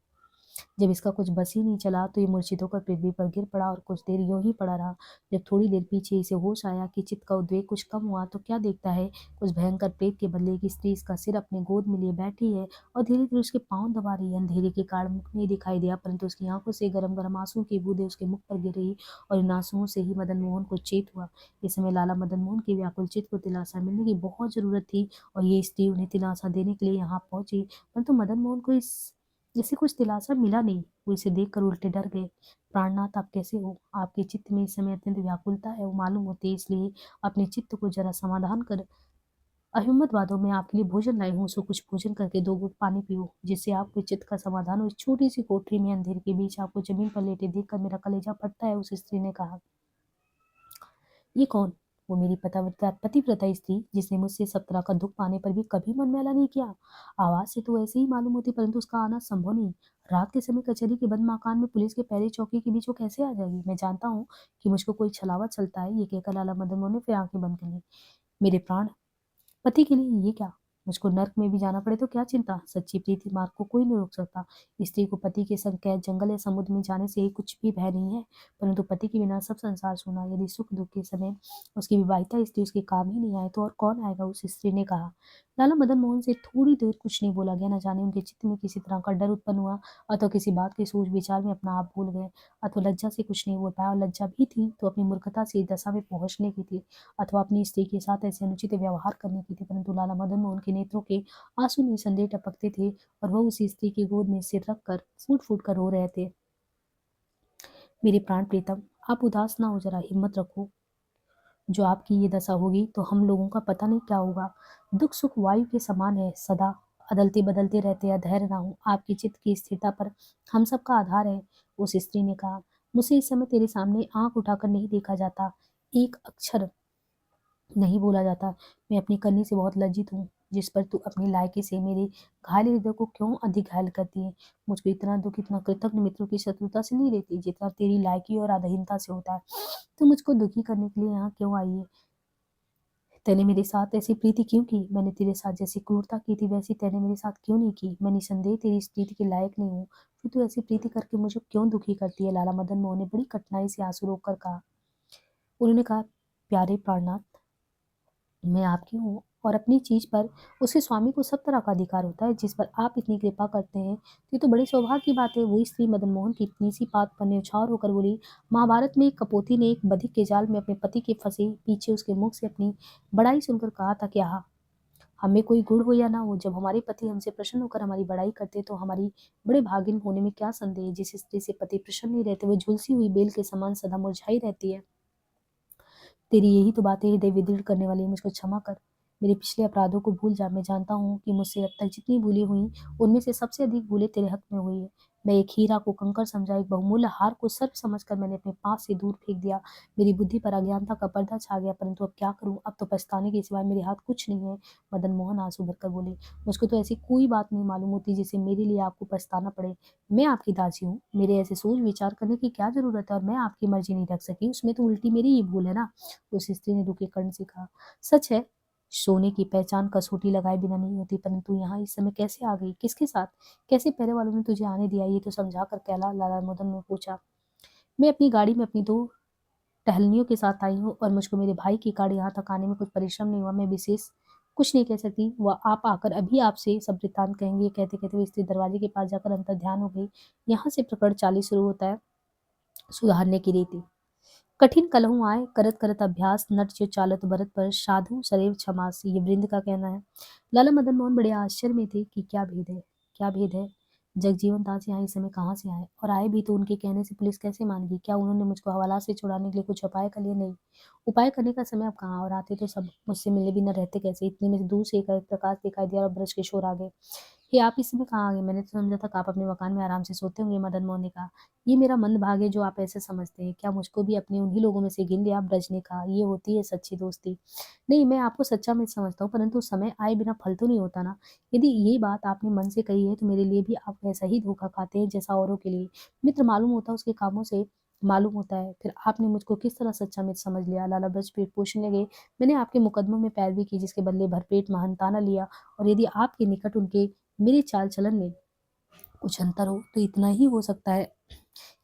जब इसका कुछ बस ही नहीं चला तो ये मूर्छित होकर पृथ्वी पर गिर पड़ा और कुछ देर यूं ही पड़ा रहा। जब थोड़ी देर पीछे इसे होश आया कि चित्त का उद्वेग कुछ कम हुआ तो क्या देखता है, उस भयंकर प्रेत के बदले एक स्त्री इसका सिर अपने गोद में लिए बैठी है और धीरे धीरे उसके पांव दबा रही है। अंधेरे के कारण मुख नहीं दिखाई दिया, परंतु उसकी आंखों से गरम गरम आंसू की बूंदें उसके मुख पर गिर रही और इन आंसुओं से ही मदन मोहन को चेत हुआ। इस समय लाला मदन मोहन की व्याकुल चित्त को दिलासा मिलने की बहुत जरूरत थी और ये स्त्री उन्हें दिलासा देने के लिए यहाँ पहुंची, परंतु मदन मोहन को इसे कुछ दिलासा मिला नहीं। वो इसे देखकर उल्टे डर गए। प्राणनाथ, आप कैसे हो? आपके चित्त में इस समय अत्यंत व्याकुलता है, वो मालूम होती है, इसलिए अपने चित्त को जरा समाधान कर अहिम्मत वादों में आपके लिए भोजन लाई हूँ, सो कुछ भोजन करके 2 घूंट पानी पियो, जिससे आपके चित्त का समाधान हो। इस छोटी सी कोठरी में अंधेरे के बीच आपको जमीन पर लेटे देखकर मेरा कलेजा फटता है, उस स्त्री ने कहा। ये कौन? वो मेरी पतिव्रता स्त्री, जिसने मुझसे सब तरह का दुख पाने पर भी कभी मन मैला नहीं किया। आवाज से तो ऐसे ही मालूम होती, परंतु उसका आना संभव नहीं। रात के समय कचहरी के बंद मकान में पुलिस के पहरे चौकी के बीच वो कैसे आ जाएगी? मैं जानता हूँ कि मुझको कोई छलावा चलता है। ये कहकर लाला मदन मोहन ने फिर आंखें बंद कर ली। मेरे प्राण, पति के लिए ये क्या? मुझको नर्क में भी जाना पड़े तो क्या चिंता, सच्ची प्रीति मार्ग को कोई नहीं रोक सकता। स्त्री को पति के संग कैद जंगल या समुद्र में जाने से ही कुछ भी भय नहीं है, परंतु पति के बिना सब संसार सूना। यदि सुख दुख के समय उसकी विवाहिता स्त्री उसके काम ही नहीं आए तो और कौन आएगा, उस स्त्री ने कहा। लाला मदन मोहन से थोड़ी देर कुछ नहीं बोला गया। न जाने उनके चित्त में किसी तरह का डर उत्पन्न हुआ, अथवा किसी बात के सोच विचार में अपना आप भूल गए, अथवा लज्जा से कुछ नहीं बोल पाया, और लज्जा भी थी तो अपनी मूर्खता से इस दशा में पहुंचने की थी, अथवा अपनी स्त्री के साथ ऐसे अनुचित व्यवहार करने की थी। परंतु लाला मदन मोहन के नेत्रों के आंसू निसंदेह टपकते थे और वह उसी स्त्री की गोद में सिर रख कर फूट फूट कर रो रहे थे। मेरी प्राण प्रीतम, आप उदास ना हो, जरा हिम्मत रखो। जो आपकी ये दशा होगी तो हम लोगों का पता नहीं क्या होगा। दुख सुख वायु के समान है, सदा अदलते बदलते रहते हैं। धैर्य ना हो, आपकी चित्त की स्थिरता पर हम सबका आधार है, उस स्त्री ने कहा। मुझे इस समय तेरे सामने आंख उठाकर नहीं देखा जाता, एक अक्षर नहीं बोला जाता। मैं अपनी करनी से बहुत लज्जित हूँ, जिस पर तू अपनी लायकी से मेरे घायल हृदय को क्यों अधिक घायल करती है। मुझको इतना दुख इतना कृतज्ञ मित्रों की शत्रुता से नहीं रहती, जितना तेरी लायकी और आधीनता से होता है। तू मुझको दुखी करने के लिए यहाँ क्यों आई है? तैने मेरे साथ ऐसी प्रीति क्यों की? मैंने तेरे साथ जैसी क्रूरता की थी वैसी तैने मेरे साथ क्यों नहीं की? मैं निसंदेह तेरी इस प्रीति के लायक नहीं हूँ, फिर तू ऐसी प्रीति करके मुझे क्यों दुखी करती है? लाला मदन मोहन ने बड़ी कठिनाई से आंसू रोक कर कहा। उन्होंने कहा, प्यारे प्राणनाथ, मैं आपकी हूँ और अपनी चीज पर उसके स्वामी को सब तरह का अधिकार होता है, जिस पर आप इतनी कृपा करते हैं तो ये तो बड़े सौभाग्य की बात है। वो स्त्री मदन मोहन की इतनी सी बात पर न्यौछावर होकर बोली। महाभारत में एक कपोती ने एक बधिक के जाल में अपने पति के फंसे पीछे उसके मुख से अपनी बड़ाई सुनकर कहा था कि हाँ, हमें कोई गुण हो या ना हो, जब हमारे पति हमसे प्रसन्न होकर हमारी बड़ाई करते तो हमारी बड़े भागिन होने में क्या संदेह है। जिस स्त्री से पति प्रसन्न नहीं रहते वो झुलसी हुई बेल के समान सदा मुरझाई रहती है। तेरी यही तो बातें हृदय विदीर्ण करने वाली है। मुझको क्षमा कर, मेरे पिछले अपराधों को भूल जा। मैं जानता हूँ कि मुझसे अब तक जितनी भूलें हुई उनमें से सबसे अधिक भूलें तेरे हक में हुई है। मैं एक हीरा को कंकड़ समझा, एक बहुमूल्य हार को सर्प समझकर मैंने अपने पास से दूर फेंक दिया। मेरी बुद्धि पर अज्ञानता का पर्दा छा गया, परंतु अब क्या करूँ? अब तो पछताने के सिवाय मेरे हाथ कुछ नहीं है। मदन मोहन आंसू भरकर बोले। मुझको तो ऐसी कोई बात नहीं मालूम होती जिसे मेरे लिए आपको पछताना पड़े। मैं आपकी दासी हूँ, मेरे ऐसे सोच विचार करने की क्या जरूरत है? और मैं आपकी मर्जी नहीं रख सकी, उसमें तो उल्टी मेरी ही भूल है ना, उस स्त्री ने दुखी कर्ण से कहा। सच है, सोने की पहचान कसौटी लगाए बिना नहीं होती, परंतु यहाँ इस समय कैसे आ गई, किसके साथ, कैसे पहरे वालों ने तुझे आने दिया, ये तो समझा कर कहला। लाला मदन ने पूछा। मैं अपनी गाड़ी में अपनी 2 टहलनियों के साथ आई हूँ और मुझको मेरे भाई की कार यहाँ तक आने में कुछ परिश्रम नहीं हुआ। मैं विशेष कुछ नहीं कह सकती, वह आप आकर अभी आपसे सब वृत्तांत कहेंगे। कहते कहते वो स्त्री दरवाजे के पास जाकर अंतर ध्यान हो गई। यहाँ से प्रकरण 40 शुरू होता है, सुधारने की रीति। कठिन कलहू आए करत करत अभ्यास नट जो चालत भरत पर साधु सदैव क्षमासी, ये वृंद का कहना है। लाला मदन मोहन बड़े आश्चर्य में थे कि क्या भेद है, क्या भेद है। जगजीवन दास यहाँ इस समय कहाँ से आए, और आए भी तो उनके कहने से पुलिस कैसे मान गई? क्या उन्होंने मुझको हवाला से छुड़ाने के लिए कुछ उपाय कर लिए? नहीं, उपाय करने का समय अब कहाँ, और आते तो सब मुझसे मिले भी न रहते कैसे? इतने में दूर से एक प्रकाश दिखाई दिया और ब्रज किशोर आ गए। ये आप इस समय कहाँ आ गए? मैंने तो समझा था कि आप अपने मकान में आराम से सोते होंगे। मदन मोहन ने कहा, ये मेरा मंद भाग है जो आप ऐसे समझते हैं। क्या मुझको भी अपने उन्हीं लोगों में से गिन लिया? ब्रज ने कहा, ये होती है सच्ची दोस्ती। नहीं, मैं आपको सच्चा मित्र समझता हूँ, परंतु समय आए बिना फल तो नहीं होता ना। यदि ये बात आपने मन से कही है तो मेरे लिए भी आप वैसा ही धोखा खाते हैं जैसा औरों के लिए मित्र मालूम होता है, उसके कामों से मालूम होता है। फिर आपने मुझको किस तरह सच्चा मित्र समझ लिया? लाला ब्रज पेट पूछने लगे। मैंने आपके मुकदमों में पैरवी की, जिसके बदले भरपेट महानताना लिया, और यदि आपके निकट उनके मेरे चाल चलन में कुछ अंतर हो तो इतना ही हो सकता है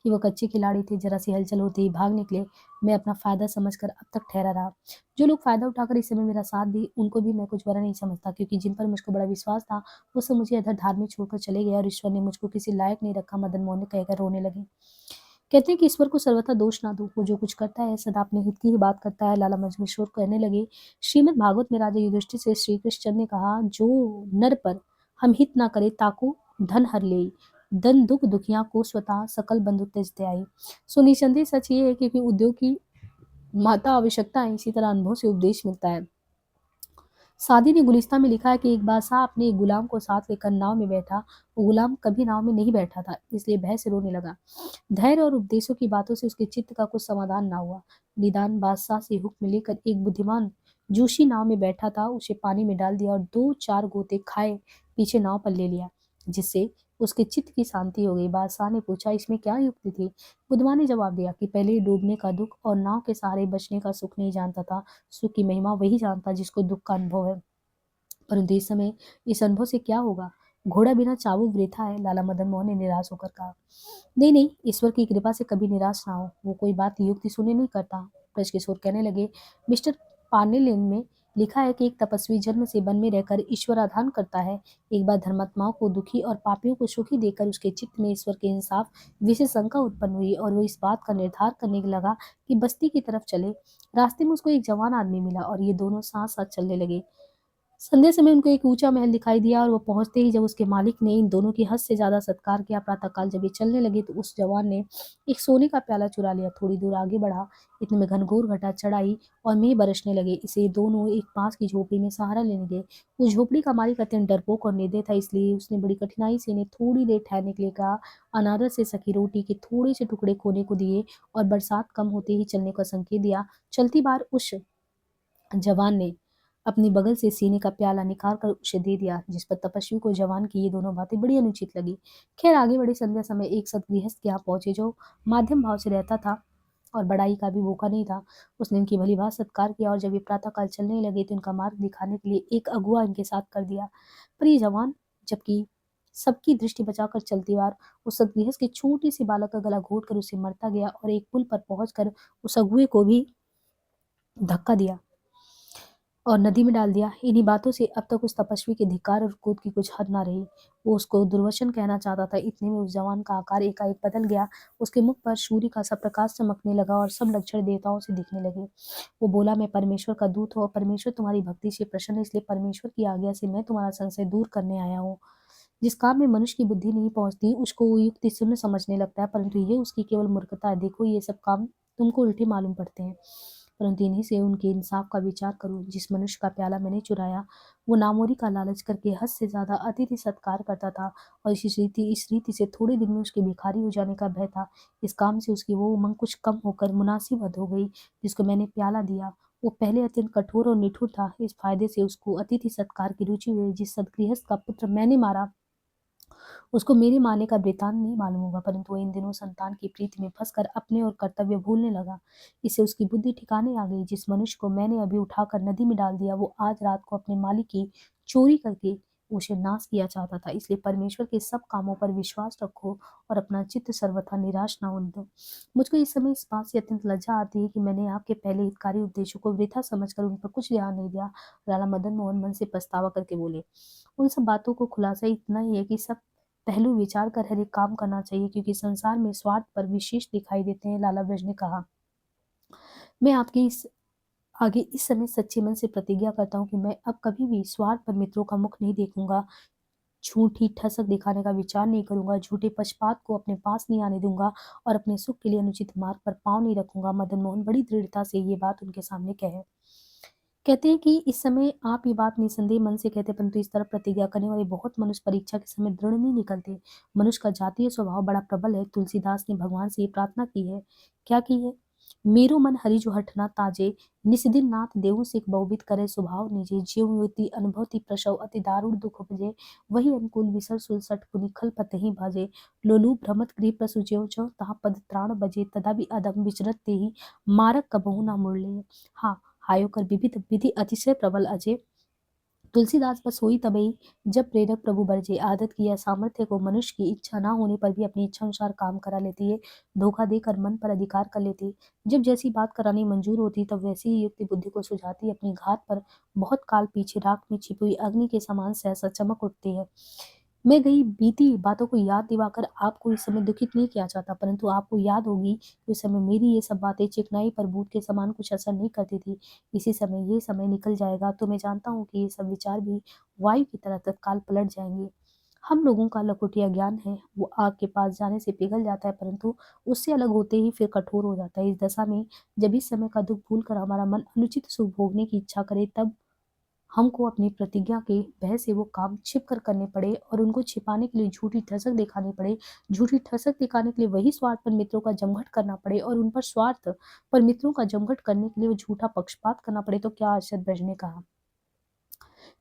कि वो कच्चे खिलाड़ी थे, जरा सी हलचल होते ही भाग निकले। मैं अपना फायदा समझकर अब तक ठहरा रहा। जो लोग फायदा उठाकर इस समय मेरा साथ दी उनको भी मैं कुछ बुरा नहीं समझता, क्योंकि जिन पर मुझको बड़ा विश्वास था वो सब मुझे अधर धार में छोड़कर चले गए, और ईश्वर ने मुझको किसी लायक नहीं रखा। मदन मोहन ने कहकर रोने लगे। कहते हैं कि ईश्वर को सर्वथा दोष ना दो, वो जो कुछ करता है सदा अपने हित की ही बात करता है। लाला मजगूर कहने लगे, श्रीमद् भागवत में राजा युधिष्ठिर से श्री कृष्ण ने कहा, जो नर पर हम हित ना करे ताको धन हर ले, धन दुख दुखिया को स्वतः सकल बंधु त्यज आई। सो निसंदेह सच ये है कि उद्योग की माता आवश्यकता है, इसी तरह अनुभव से उपदेश मिलता है। सादी ने गुलिस्तान में लिखा है कि एक बादशाह अपने एक गुलाम को साथ लेकर नाव में बैठा। वो गुलाम कभी नाव में नहीं बैठा था, इसलिए भय से रोने लगा। धैर्य और उपदेशों की बातों से उसके चित्त का कुछ समाधान ना हुआ। निदान बादशाह से हुक्म लेकर एक बुद्धिमान जोशी नाव में बैठा था, उसे पानी में डाल दिया और दो चार गोते खाए पीछे नाव पर ले लिया, जिससे उसके चित्त की शांति हो गई। बादशाह ने पूछा, इसमें क्या युक्ति थी? बुधवा ने जवाब दिया कि पहले डूबने का दुख और नाव के सहारे बचने का सुख नहीं जानता था। सुख की महिमा वही जानता जिसको दुख का अनुभव है। परंतु इस समय इस अनुभव से क्या होगा? घोड़ा बिना चाबुक वृथा है। लाला मदन मोहन ने निराश होकर कहा। नहीं नहीं, ईश्वर की कृपा से कभी निराश ना हो, वो कोई बात युक्ति सुने नहीं करता। ब्रजकिशोर कहने लगे, मिस्टर पार्नेलिन में लिखा है कि एक तपस्वी जन्म से वन में रहकर ईश्वर आधान करता है। एक बार धर्मात्माओं को दुखी और पापियों को सुखी देकर उसके चित्त में ईश्वर के इंसाफ विशेष शंका उत्पन्न हुई, और वो इस बात का निर्धार करने लगा कि बस्ती की तरफ चले। रास्ते में उसको एक जवान आदमी मिला और ये दोनों साथ साथ चलने लगे। संध्या समय उनको एक ऊंचा महल दिखाई दिया, और वो पहुंचते ही जब उसके मालिक ने इन दोनों की हद से ज्यादा सत्कार किया। प्रातःकाल जब ये चलने लगे तो उस जवान ने एक सोने का प्याला चुरा लिया। थोड़ी दूर आगे बढ़ा, इतने में घनघोर घटा चढ़ाई और मेघ बरसने लगे। इसे दोनों एक पास की झोपड़ी में सहारा लेने गए। उस झोपड़ी का मालिक अत्यंत डरपोक और निर्दय था, इसलिए उसने बड़ी कठिनाई से इन्हें थोड़ी देर ठहरने के लिए कहा। अनादर से सखी रोटी के थोड़े से टुकड़े खोने को दिए और बरसात कम होते ही चलने का संकेत दिया। चलती बार उस जवान ने अपनी बगल से सीने का प्याला निकाल कर उसे दे दिया, जिस पर तपस्वी को जवान की ये दोनों बातें बड़ी अनुचित लगी। खैर आगे बढ़े। संध्या समय एक सतगृहस्थ के यहाँ पहुंचे जो माध्यम भाव से रहता था और बड़ाई का भी भूखा नहीं था। उसने इनकी भली भांति सत्कार किया, और जब ये प्रातःकाल चलने लगे तो इनका मार्ग दिखाने के लिए एक अगुआ इनके साथ कर दिया। पर ये जवान जबकि सबकी दृष्टि बचाकर चलती बार उस सतगृहस्थ के छोटी सी बालक का गला घोट कर उसे मरता गया, और एक पुल पर पहुंचकर उस अगुए को भी धक्का दिया और नदी में डाल दिया। इन्हीं बातों से अब तक उस तपस्वी के धिक्कार और क्रोध की कुछ हद ना रही। वो उसको दुर्वचन कहना चाहता था। इतने में उस जवान का आकार एकाएक बदल गया। उसके मुख पर सूर्य का सा प्रकाश चमकने लगा और सब लक्षण देवताओं से दिखने लगे। वो बोला, मैं परमेश्वर का दूत हूँ और परमेश्वर तुम्हारी भक्ति से प्रसन्न है, इसलिए परमेश्वर की आज्ञा से मैं तुम्हारा संशय दूर करने आया हूँ। जिस काम में मनुष्य की बुद्धि नहीं पहुंचती उसको वो युक्ति शून्य समझने लगता है, परंतु ये उसकी केवल मूर्खता है। देखो, ये सब काम तुमको उल्टे मालूम पड़ते हैं, परंतु इन्हीं से उनके इंसाफ का विचार करो। जिस मनुष्य का प्याला मैंने चुराया वो नामोरी का लालच करके हद से ज्यादा अतिथि सत्कार करता था, और इस रीति से थोड़े दिन में उसके भिखारी हो जाने का भय था। इस काम से उसकी वो उमंग कुछ कम होकर मुनासिब हद हो गई जिसको मैंने प्याला दिया। वो पहले अत्यंत कठोर और निठुर था, इस फायदे से उसको अतिथि सत्कार की रुचि हुई। जिस सदगृहस्थ का पुत्र मैंने मारा उसको मेरे मारने का वृतांत नहीं मालूम होगा, परंतु वह इन दिनों संतान की प्रीति में फंसकर अपने और कर्तव्य भूलने लगा। इससे उसकी बुद्धि ठिकाने आ गई। जिस मनुष्य को मैंने अभी उठाकर नदी में डाल दिया वो आज रात को अपने मालिक की चोरी करके उसे नाश किया चाहता था। इसलिए परमेश्वर के सब कामों पर विश्वास रखो और अपना चित्त सर्वथा निराश न होने दो। मुझको इस समय इस बात से अत्यंत लज्जा आती है कि मैंने आपके पहले हितकारी उपदेशों को वृथा समझकर उन पर कुछ ध्यान नहीं दिया। लाला मदन मोहन मन से पछतावा करके बोले, उन सब बातों को खुलासा इतना ही है कि सब पहलू विचार कर हर एक काम करना चाहिए, क्योंकि संसार में स्वार्थ पर विशेष दिखाई देते हैं। लाला ब्रज ने कहा, मैं आपके इस आगे इस समय सच्चे मन से प्रतिज्ञा करता हूँ कि मैं अब कभी भी स्वार्थ पर मित्रों का मुख नहीं देखूंगा, झूठी ठसक दिखाने का विचार नहीं करूंगा, झूठे पक्षपात को अपने पास नहीं आने दूंगा और अपने सुख के लिए अनुचित मार्ग पर पांव नहीं रखूंगा। मदन मोहन बड़ी दृढ़ता से ये बात उनके सामने कहे। कहते हैं कि इस समय आप ये बात निसंदेह मन से कहते, परंतु इस तरह प्रतिज्ञा करने वाले बहुत मनुष्य परीक्षा के समय दृढ़ नहीं निकलते। मनुष्य का जातीय स्वभाव बड़ा प्रबल है। तुलसीदास ने भगवान से ये प्रार्थना की है। क्या की है? मेरो मन हरि जो हठना ताजे, निस्दिन नाथ देहु सिख बहुविध करे स्वभाव निजे, ज्यों युति अनुभवति प्रसव अति दारुण दुख उपजे, वही अनुकूल विसर सुलसठ पुनि खल पतहि भाजे, लोलू भ्रमत गृह प्रसु ज्यों ज्यों तहाँ पद त्राण बजे, तदा भी अदम विचरत तेहि मारक कबहु न मुरले। हाँ, हायोकर विविध विधि अतिशय प्रबल अजय, तुलसीदास बस सोई तबई जब प्रेरक प्रभु बरजे। आदत की या सामर्थ्य को मनुष्य की इच्छा ना होने पर भी अपनी इच्छा अनुसार काम करा लेती है, धोखा देकर मन पर अधिकार कर लेती है। जब जैसी बात करानी मंजूर होती तब वैसी ही युक्ति बुद्धि को सुझाती, अपनी घात पर बहुत काल पीछे राख में छिपी हुई अग्नि के समान सहसा चमक उठती है। मैं गई बीती बातों को याद दिलाकर आपको इस समय दुखित नहीं किया चाहता, परंतु आपको याद होगी कि उस समय मेरी ये सब बातें चिकनाई पर बूट के समान कुछ असर नहीं करती थी। इसी समय ये समय निकल जाएगा तो मैं जानता हूँ कि ये सब विचार भी वायु की तरह तत्काल पलट जाएंगे। हम लोगों का लखोटिया ज्ञान है, वो आग के पास जाने से पिघल जाता है, परंतु उससे अलग होते ही फिर कठोर हो जाता है। इस दशा में जब इस समय का दुख भूलकर हमारा मन अनुचित सुख भोगने की इच्छा करे, तब हमको अपनी प्रतिज्ञा के भय से वो काम छिप कर करने पड़े और उनको छिपाने के लिए झूठी ठसक दिखानी पड़े, झूठी ठसक दिखाने के लिए वही स्वार्थ पर मित्रों का जमघट करना पड़े और उन पर स्वार्थ पर मित्रों का जमघट करने के लिए वो झूठा पक्षपात करना पड़े, तो क्या अरशद ब्रज ने कहा,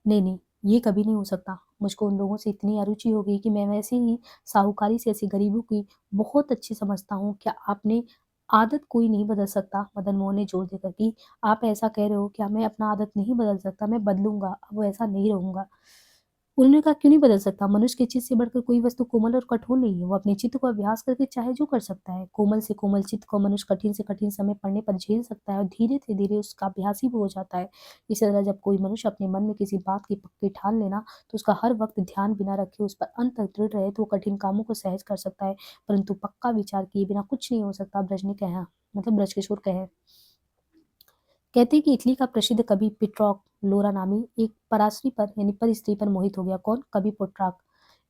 नहीं नहीं, ये कभी नहीं हो सकता। मुझको उन लोगों से इतनी अरुचि हो गई कि मैं वैसे ही साहूकारी से ऐसी गरीबों की बहुत अच्छी समझता हूँ। क्या आपने आदत कोई नहीं बदल सकता? मदन मोहन ने जोर देकर कि आप ऐसा कह रहे हो, क्या मैं अपना आदत नहीं बदल सकता? मैं बदलूंगा, अब वो ऐसा नहीं रहूंगा। उन्होंने कहा, क्यों नहीं बदल सकता? मनुष्य के चित्त से बढ़कर कोई वस्तु कोमल और कठोर नहीं है। वो अपने चित्त को अभ्यास करके चाहे जो कर सकता है। कोमल से कोमल चित्त को मनुष्य कठिन से कठिन समय पड़ने पर झेल सकता है और धीरे से धीरे उसका अभ्यास ही हो जाता है। इसी तरह जब कोई मनुष्य अपने मन में किसी बात की पक्की ठान लेना, तो उसका हर वक्त ध्यान बिना रखे उस पर अंत तक दृढ़ रहे, तो वो कठिन कामों को सहज कर सकता है। परंतु पक्का विचार किए बिना कुछ नहीं हो सकता। ब्रज ने कहा, मतलब ब्रजकिशोर कहे, कहते हैं कि इटली का प्रसिद्ध कवि पिट्रॉक लोरा नामी एक पराश्री पर यानी पर स्त्री पर मोहित हो गया। कौन? कवि पोट्राक।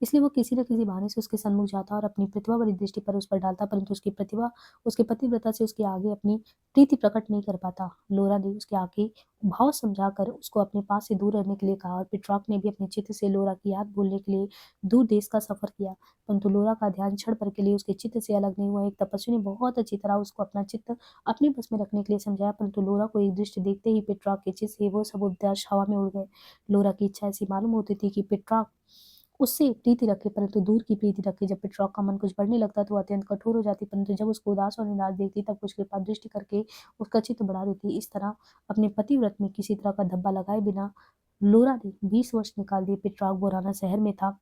इसलिए वो किसी न किसी बहाने से उसके सन्मुख जाता और अपनी प्रतिभा भरी दृष्टि पर उस पर डालता, परंतु उसकी प्रतिभा उसके पतिव्रता से उसके आगे अपनी प्रीति प्रकट नहीं कर पाता। लोरा ने उसके आगे भाव समझाकर उसको अपने पास से दूर रहने के लिए कहा और पिट्रॉक ने भी अपने चित्त से लोरा की याद भूलने के लिए दूर देश का सफर किया, परंतु लोरा का ध्यान क्षण भर के लिए उसके चित्त से अलग नहीं हुआ। एक तपस्वी ने बहुत अच्छी तरह उसको अपना चित्त अपने बस में रखने के लिए समझाया, परंतु लोरा को एक दृष्टि देखते ही पेट्रा के चित्त से वो सब उपदेश हवा में उड़ गए। लोरा की इच्छा ऐसी मालूम होती थी कि पेट्रा उससे प्रीति रखे, परंतु दूर की प्रीति रखे। जब पेट्रॉक का मन कुछ बढ़ने लगता तो अत्यंत कठोर हो जाती, परंतु जब उसको उदास और निराश देखती तब कुछ कृपा दृष्टि करके उसका चित्त बढ़ा देती। इस तरह अपने पतिव्रत में किसी तरह का धब्बा लगाए बिना लोरा ने 20 वर्ष निकाल दिए। पेट्रॉक बोराना शहर में था।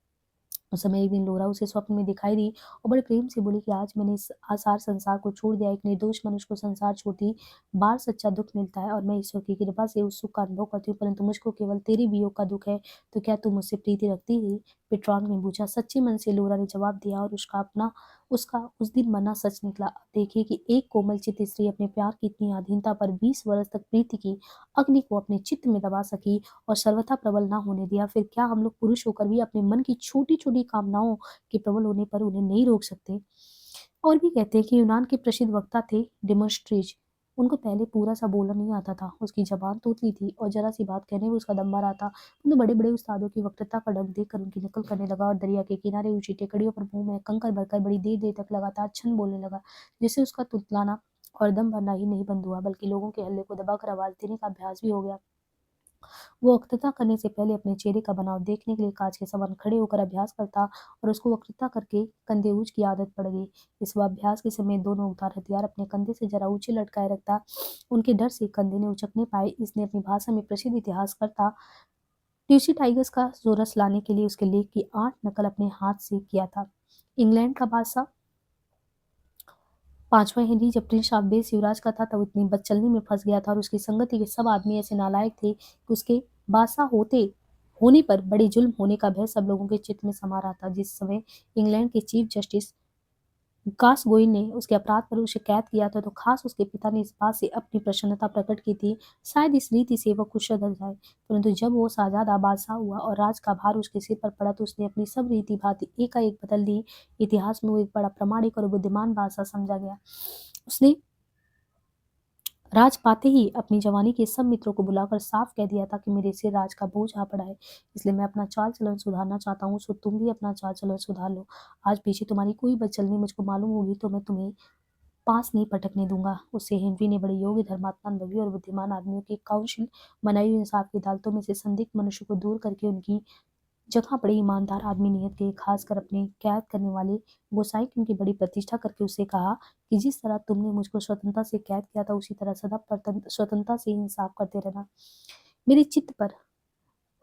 उस समय एक दिन लोरा उसे स्वप्न में दिखाई दी और बड़े प्रेम से बोली कि आज मैंने इस आसार संसार को छोड़ दिया। एक निर्दोष मनुष्य को संसार छोड़ती बार सच्चा दुख मिलता है और मैं ईश्वर की कृपा से उस सुख का अनुभव करती हूँ, परंतु मुझको केवल तेरे वियोग का दुख है, तो क्या तू मुझसे प्रीति रखती है? पेट्रॉन ने पूछा। सच्चे मन से लोरा ने जवाब दिया और उसका उस दिन मरना सच निकला। अब देखिए कि एक कोमल चित्त स्त्री अपने प्यार की इतनी अधीनता पर 20 वर्ष तक प्रीति की अग्नि को अपने चित्त में दबा सकी और सर्वथा प्रबल ना होने दिया। फिर क्या हम लोग पुरुष होकर भी अपने मन की छोटी छोटी कामनाओं के प्रबल होने पर उन्हें नहीं रोक सकते? और भी कहते हैं कि यूनान के प्रसिद्ध वक्ता थे डिमोस्ट्रेज। उनको पहले पूरा सा बोलना नहीं आता था। उसकी जबान तोतली थी और जरा सी बात कहने में उसका दम भर आता, तो बड़े बड़े उस्तादों की वक्तृता का ढंग देखकर उनकी नकल करने लगा और दरिया के किनारे ऊंची टेकड़ियों पर मुंह में कंकर भरकर बड़ी देर देर तक लगातार छन बोलने लगा, जिससे उसका तुतलाना और दम भरना ही नहीं बंद हुआ, बल्कि लोगों के हल्ले को दबाकर आवाज देने का अभ्यास भी हो गया। वो वक्तृता करने से पहले अपने चेहरे का बनाव देखने के लिए कांच के समान खड़े होकर अभ्यास करता और उसको वक्तृता करके कंधे ऊंच की आदत पड़ गई। इस अभ्यास के समय दोनों उतार हथियार अपने कंधे से जरा ऊंचे लटकाए रखता। उनके डर से कंधे ने उचकने पाए। इसने अपनी भाषा में प्रसिद्ध इतिहास करता ट्यूसी टाइगर्स का जोरस लाने के लिए उसके लेख की 8 नकल अपने हाथ से किया था। इंग्लैंड का बादशाह 5वां हेनरी जब प्रिंस ऑफ वेल्स युवराज का था तब इतनी बदचलनी में फंस गया था और उसकी संगति के सब आदमी ऐसे नालायक थे कि उसके बादशाह होने पर बड़े जुल्म होने का भय सब लोगों के चित्त में समा रहा था। जिस समय इंग्लैंड के चीफ जस्टिस काश गोइन ने उसके अपराध पर उसे कैद किया था तो खास उसके पिता ने इस बात से अपनी प्रसन्नता प्रकट की थी, शायद इस रीति से वह खुश रह जाए। परंतु जब वो शहजादा बादशाह हुआ और राज का भार उसके सिर पर पड़ा तो उसने अपनी सब रीति भांति एकाएक बदल दी। इतिहास में वो एक बड़ा प्रामाणिक और बुद्धिमान बादशाह समझा गया। उसने राज पाते ही अपनी जवानी के सब मित्रों को बुलाकर साफ कह दिया था कि मेरे सिर राज का बोझ आ पड़ा है, इसलिए मैं अपना चाल चलन सुधारना चाहता हूँ, सो तुम भी अपना चाल चलन सुधार लो। आज पीछे तुम्हारी कोई बदचलनी मुझको मालूम होगी तो मैं तुम्हें पास नहीं पटकने दूंगा। उससे हेनरी ने बड़े योग्य, धर्मात्मा, अनुभवी और बुद्धिमान आदमियों की काउंसिल बनाई हुई इंसाफ की अदालतों में से संदिग्ध मनुष्य को दूर करके उनकी जगह बड़े ईमानदार आदमी नियत के, खासकर अपने कैद करने वाले गोसाई की उनकी बड़ी प्रतिष्ठा करके उससे कहा कि जिस तरह तुमने मुझको स्वतंत्रता से कैद किया था उसी तरह सदा स्वतंत्रता से इंसाफ करते रहना। मेरे चित्त पर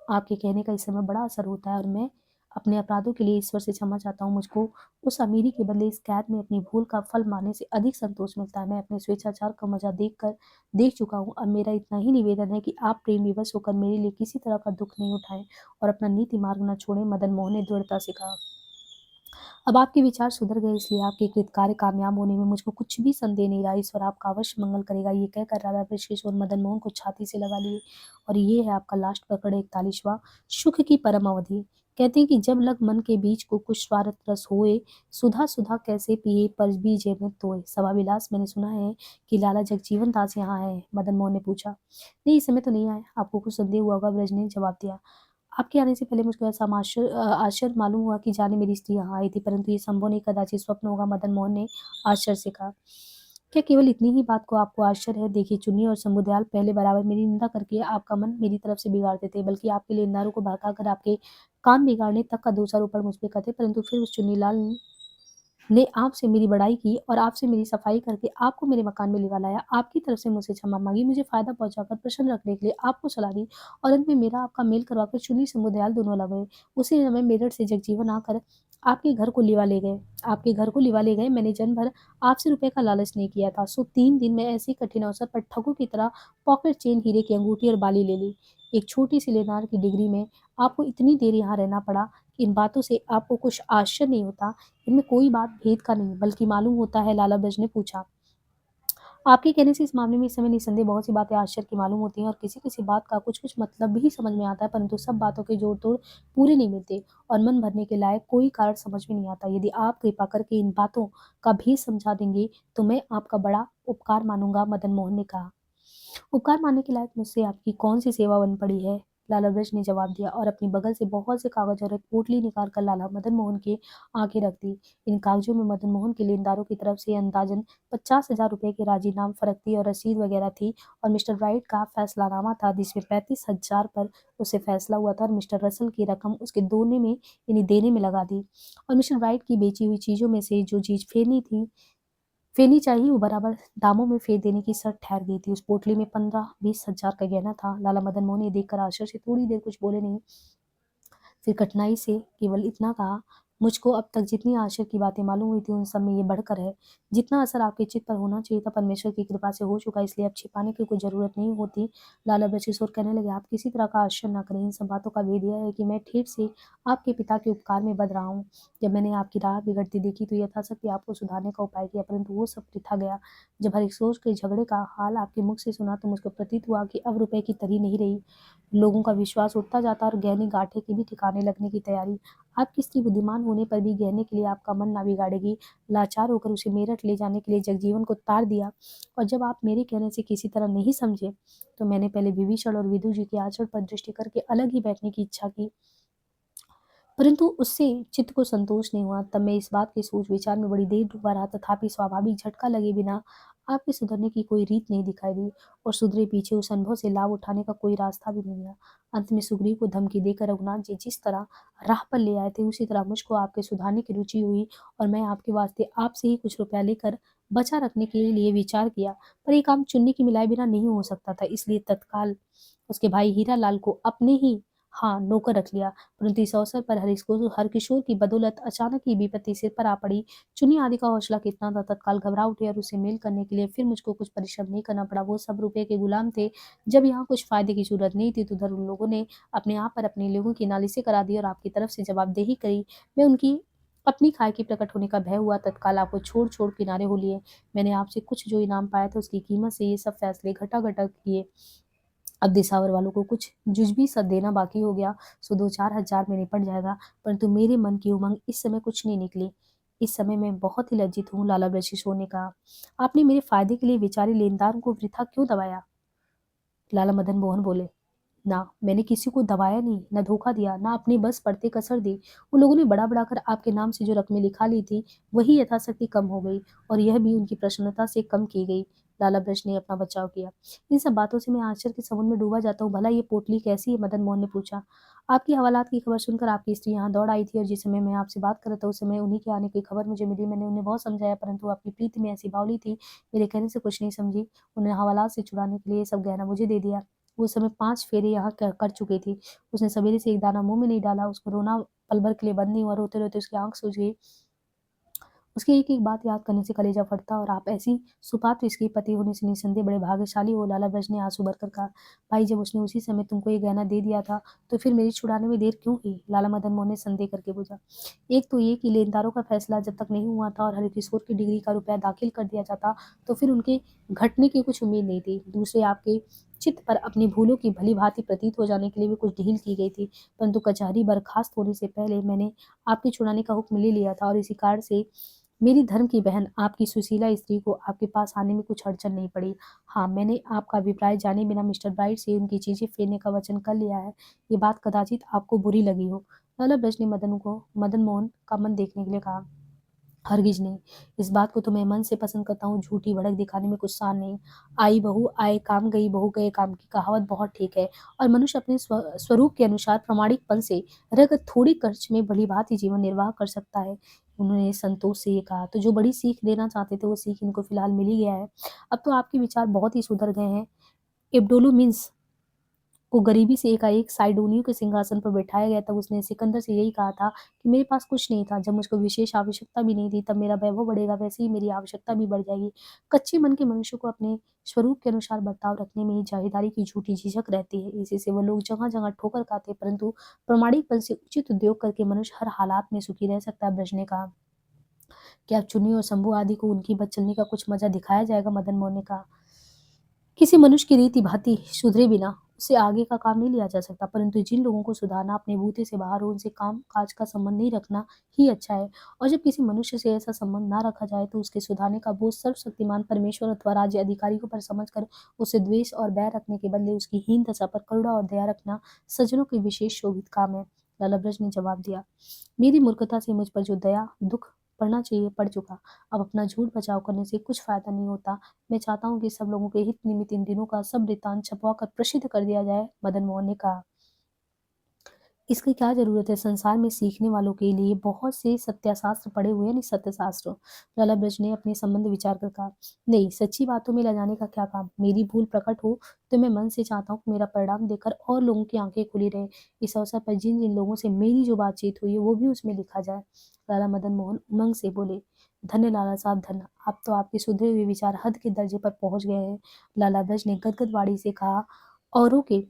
आपके कहने का इस समय बड़ा असर होता है और मैं अपने अपराधों के लिए ईश्वर से क्षमा चाहता हूँ। मुझको उस अमीरी के बदले इस कैद में अपनी भूल का फल मानने से अधिक संतोष मिलता है। मैं अपने स्वेच्छाचार का मजा देख चुका हूँ। अब मेरा इतना ही निवेदन है कि आप प्रेम विवश होकर मेरे लिए किसी तरह का दुख नहीं उठाएं और अपना नीति मार्ग न छोड़ें। मदन मोहन ने दृढ़ता से कहा। अब आपके विचार सुधर गए, इसलिए आपके कृत कार्य कामयाब होने में मुझको कुछ भी संदेह नहीं रहा। ईश्वर आपका अवश्य मंगल करेगा। ये कहकर राधा बृषकेश और मदन मोहन को छाती से लगा लिए। और ये है आपका लास्ट प्रकरण, 41वां, सुख की परम अवधि। कहते हैं कि जब लग मन के बीच को कुछ स्वार्थ रस होए, सुधा सुधा कैसे पिए पर बीजे में तोए। सभा विलास, मैंने सुना है कि लाला जगजीवन दास यहाँ है। मदन मोहन ने पूछा। नहीं, इस समय तो नहीं आए। आपको कुछ संदेह हुआ होगा, ब्रज ने जवाब दिया। आपके आने से पहले मुझको ऐसा आश्चर्य मालूम हुआ कि जाने मेरी स्त्री यहाँ आई थी, परंतु ये संभव नहीं, कदाचित स्वप्न होगा। मदन मोहन ने आश्चर्य से कहा। क्या केवल इतनी ही बात को आपको आश्चर्य है? देखिए, चुन्नी और शंभुदयाल पहले बराबर मेरी निंदा करके आपका मन मेरी तरफ से बिगाड़ते थे, बल्कि आपके लेनदारों को भड़काकर आपके काम बिगाड़ने तक का दोषारोपण मुझ पे करते, परंतु फिर उस चुन्नीलाल ने आपसे मेरी बड़ाई की और आपसे मेरी सफाई करके आपको मेरे मकान में लिवा लाया। आपकी तरफ से मुझसे क्षमा मांगी, मुझे फायदा पहुंचाकर प्रसन्न रखने के लिए आपको सलाह दी और अंत में मेरा आपका मेल करवाकर चुन्नी समुदयाल दोनों अलग गए। उसी समय मेरठ से जगजीवन आकर आपके घर को लिवा ले गए। आपके घर को लिवा ले गए। मैंने जन्म भर आपसे रुपए का लालच नहीं किया था, सो 3 दिन में ऐसे कठिन अवसर पर ठगों की तरह पॉकेट चेन, हीरे की अंगूठी और बाली ले ली। एक छोटी सी लेनार की डिग्री में आपको इतनी देर यहाँ रहना पड़ा। इन बातों से आपको कुछ आश्चर्य नहीं होता? इनमें कोई बात भेद का नहीं बल्कि मालूम होता है। लाला ब्रज ने पूछा। आपके कहने से इस मामले में इस समय निस्संदेह बहुत सी बातें आश्चर्य की मालूम होती हैं और किसी किसी बात का कुछ कुछ मतलब भी समझ में आता है, परंतु सब बातों के जोड़ तोड़ पूरे नहीं मिलते और मन भरने के लायक कोई कारण समझ में नहीं आता। यदि आप कृपा करके इन बातों का भी समझा देंगे तो मैं आपका बड़ा उपकार मानूंगा। मदन मोहन ने कहा। उपकार मानने के लायक मुझसे आपकी कौन सी सेवा बन पड़ी है? लाला ब्रज ने जवाब दिया और अपनी बगल से बहुत से कागज और एक पोटली निकाल कर लाला मदन मोहन के आगे रख दी। इन कागजों में मदन मोहन के लेनदारों की तरफ से अंदाजन 50,000 रुपए के राजीनाम, फरक्ती और रसीद वगैरह थी और मिस्टर राइट का फैसलानामा था जिसमें 35,000 पर उसे फैसला हुआ था और मिस्टर रसल की रकम उसके दोने में यानी देने में लगा दी और मिस्टर राइट की बेची हुई चीजों में से जो चीज फेरनी चाहिए वो बराबर दामों में फेर देने की शर्त ठहर गई थी। उस पोटली में 15-20 हजार का गहना था। लाला मदन मोहन ये देखकर आश्चर्य से थोड़ी देर कुछ बोले नहीं, फिर कठिनाई से केवल इतना कहा। मुझको अब तक जितनी आश्चर्य की बातें मालूम हुई थी उन सब में ये बढ़कर है। जितना असर आपके चित्त पर होना चाहिए था परमेश्वर की कृपा से हो चुका, इसलिए अब छिपाने की कोई जरूरत नहीं होती। लाला बचकिशोर कहने लगे। आप किसी तरह का आश्चर्य न करें। इन सब बातों का वेद यह है कि मैं ठेठ से आपके पिता के उपकार में बद रहा हूँ। जब मैंने आपकी राह बिगड़ती देखी तो यथाशक्ति आपको सुधारने का उपाय किया, परंतु वो सब वृथा गया। जब हरिसोज के झगड़े का हाल आपके मुख से सुना तो मुझको प्रतीत हुआ कि अब रुपए की तरी नहीं रही। लोगों का विश्वास उठता जाता और गहने गांठे के भी ठिकाने लगने की तैयारी। आपकी स्त्री बुद्धिमान होने पर भी गहने के लिए आपका मन ना बिगाड़ेगी। लाचार होकर उसे मेरठ ले जाने के लिए जगजीवन को तार दिया और जब आप मेरे कहने से किसी तरह नहीं समझे तो मैंने पहले विभीषण और विदु जी के आचरण पर दृष्टि करके अलग ही बैठने की इच्छा की, परंतु उससे चित्त को संतोष नहीं हुआ। तब मैं इस बात के सोच विचार में बड़ी देर डूबा रहा, तथापि स्वाभाविक झटका लगे बिना आपके सुधरने की कोई रीत नहीं दिखाई दी और सुधरे पीछे उस अनुभव से लाभ उठाने का कोई रास्ता भी नहीं मिला। अंत में सुग्रीव को धमकी देकर रघुनाथ जी जिस तरह राह पर ले आए थे उसी तरह मुझको आपके सुधारने की रुचि हुई और मैं आपके वास्ते आपसे ही कुछ रुपया लेकर बचा रखने के लिए विचार किया, पर ये काम चुन्नी की मिलाए बिना नहीं हो सकता था, इसलिए तत्काल उसके भाई हीरा लाल को अपने ही हाँ नौकर रख लिया। परंतु इस अवसर पर हरकिशोर की बदौलत अचानक ही विपत्ति सिर पर आ पड़ी। चुन्नी आदि का हौसला कितना था, तत्काल घबरा उठे और उसे मेल करने के लिए फिर मुझको कुछ परिश्रम नहीं करना पड़ा। वो सब रुपए के गुलाम थे। जब यहाँ कुछ फायदे की जरूरत नहीं थी तो उधर उन लोगों ने अपने आप पर अपने लोगों की नालिशें करा दी और आपकी तरफ से जवाबदेही करी। मैं उनकी अपनी खाई के प्रकट होने का भय हुआ, तत्काल आपको छोड़-छोड़ किनारे हो लिए। मैंने आपसे कुछ जो इनाम पाया था उसकी कीमत से ये सब फैसले घटा-घटा किए। अब दिसावर वालों को कुछ जुज भी सा देना बाकी हो गया, सो 2-4 हज़ार में निपट जाएगा, परंतु मेरे मन की उमंग इस समय कुछ नहीं निकली। इस समय मैं बहुत ही लज्जित हूँ, लाला ब्रजकिशोर ने कहा। आपने मेरे फायदे के लिए बेचारे लेनदारों को वृथा क्यों दबाया? लाला मदन मोहन बोले। ना मैंने किसी को दबाया नहीं, ना धोखा दिया, ना अपनी बस पड़ते कसर दी। उन लोगों ने बढ़ा-बढ़ा कर आपके नाम से जो रकमें लिखा ली थी, वही यथाशक्ति कम हो गई और यह भी उनकी प्रसन्नता से कम की गई। लाला ब्रज ने अपना बचाव किया। इन सब बातों से मैं आश्चर्य के समुद्र में डूबा जाता हूँ। भला ये पोटली कैसी है? मदन मोहन ने पूछा। आपकी हवालात की खबर सुनकर आपकी स्त्री यहाँ दौड़ आई थी और जिस समय मैं आपसे बात कर रहा था उस समय उन्हीं के आने की खबर मुझे मिली। मैंने उन्हें बहुत समझाया परंतु आपकी प्रीति में ऐसी बावली थी, मेरे कहने से कुछ नहीं समझी। उन्हें हवालात से छुड़ाने के लिए ये सब गहना मुझे दे दिया। वो उस समय 5 फेरे यहाँ कर चुकी थी। उसने सवेरे से एक दाना मुँह में नहीं डाला, उसको रोना पल भर के लिए बंद नहीं हुआ, रोते-रोते उसकी आँख सूज गई। उसकी एक-एक बात याद करने से कलेजा फटता और आप ऐसी सुपात्र स्त्री पति होने से निस्संदेह बड़े भाग्यशाली हो। लाला ब्रज ने आँसू भरकर कहा। भाई जब उसने उसी समय तुमको ये गहना दे दिया था, तो फिर मेरी छुड़ाने में देर क्यों हुई? लाला मदन मोहन ने संदेह करके पूछा। एक तो ये कि लेनदारों का फैसला जब तक नहीं हुआ था और हरिकिशोर की डिग्री का रुपया दाखिल कर दिया जाता, तो फिर उनके घटने की कुछ उम्मीद नहीं थी। दूसरे आपके चित्त पर अपनी भूलों की भली-भाँति प्रतीत हो जाने के लिए भी कुछ ढील की गई थी, परंतु कचहरी बर्खास्त होने से पहले मैंने आपके छुड़ाने का हुक्म ले लिया था और इसी कारण से मेरी धर्म की बहन आपकी सुशीला स्त्री को आपके पास आने में कुछ अड़चन नहीं पड़ी। हाँ, मैंने आपका अभिप्राय जाने बिना मिस्टर ब्राइट से उनकी चीज़ें फेरने का वचन कर लिया है। ये बात कदाचित आपको बुरी लगी हो। लाला ब्रज ने मदन मोहन का मन देखने के लिए कहा। हरगिज़ नहीं, इस बात को तो मैं मन से पसंद करता हूँ, झूठी भड़क दिखाने में कुछ शान नहीं। आई बहू आए काम, गई बहू गए काम की कहावत बहुत ठीक है और मनुष्य अपने स्वरूप के अनुसार प्रामाणिकपन से रहकर थोड़ी खर्च में भली-भाँति जीवन निर्वाह कर सकता है। उन्होंने संतोष से ये कहा, तो जो बड़ी सीख देना चाहते थे, वो सीख इनको फिलहाल मिल ही गया है। अब तो आपके विचार बहुत ही सुधर गए हैं। एब्डोलू मीन्स को गरीबी से एकाएक साइडोनियो के सिंहासन पर बैठाया गया तब उसने सिकंदर से यही कहा था कि मेरे पास कुछ नहीं था। जब मुझको विशेष आवश्यकता भी नहीं थी तब मेरा वैभव बढ़ेगा, वैसे ही मेरी आवश्यकता भी बढ़ जाएगी। कच्चे मन के मनुष्य को अपने स्वरूप के अनुसार बर्ताव रखने में ही जाहीदारी की झूठी झिझक रहती है। इसी से वो लोग जगह-जगह ठोकर खाते परंतु प्रामाणिकपन से उचित उद्योग करके मनुष्य हर हालात में सुखी रह सकता है। ब्रज ने कहा। क्या चुन्नी और शंभू आदि को उनकी बदचलनी का कुछ मजा दिखाया जाएगा? मदन मोहन ने कहा। किसी मनुष्य की रीति भांति सुधरे बिना उसे आगे का काम नहीं लिया जा सकता, परंतु जिन लोगों को सुधारना अपने बूते से बाहर हो उनसे काम काज का संबंध नहीं रखना ही अच्छा है। और जब किसी मनुष्य से ऐसा संबंध ना रखा जाए तो उसके सुधारने का बोझ सर्वशक्तिमान परमेश्वर अथवा राज्य अधिकारियों पर समझकर उसे द्वेष और बैर रखने के बदले उसकी हीन दशा पर करुणा और दया रखना सज्जनों के विशेष शोभित काम है। लाला ब्रज ने जवाब दिया। मेरी मूर्खता से मुझ पर जो दया दुख पड़ना चाहिए पड़ चुका। अब अपना झूठ बचाव करने से कुछ फायदा नहीं होता। मैं चाहता हूँ कि सब लोगों के हित निमित्त इन दिनों का सब वृत्तांत छपवा कर प्रसिद्ध कर दिया जाए। मदन मोहन ने कहा। इसकी क्या ज़रूरत है? संसार में सीखने वालों के लिए बहुत से सत्याशास्त्र पड़े हुए हैं, नहीं सत्यशास्त्र। लाला ब्रज ने अपने संबंध विचार कर कहा। नहीं, सच्ची बातों में ले जाने का क्या काम? मेरी भूल प्रकट हो तो मैं मन से चाहता हूँ कि मेरा परिणाम देखकर और लोगों की आंखें खुली रहे। इस अवसर पर जिन जिन लोगों से मेरी जो बातचीत हुई है वो भी उसमें लिखा जाए। लाला मदन मोहन उमंग से बोले। धन्य लाला साहब धन्य, अब तो आपके सुधरे हुए विचार हद के दर्जे पर पहुंच गए हैं। लाला ब्रज ने गदगद वाणी से कहा। औरों के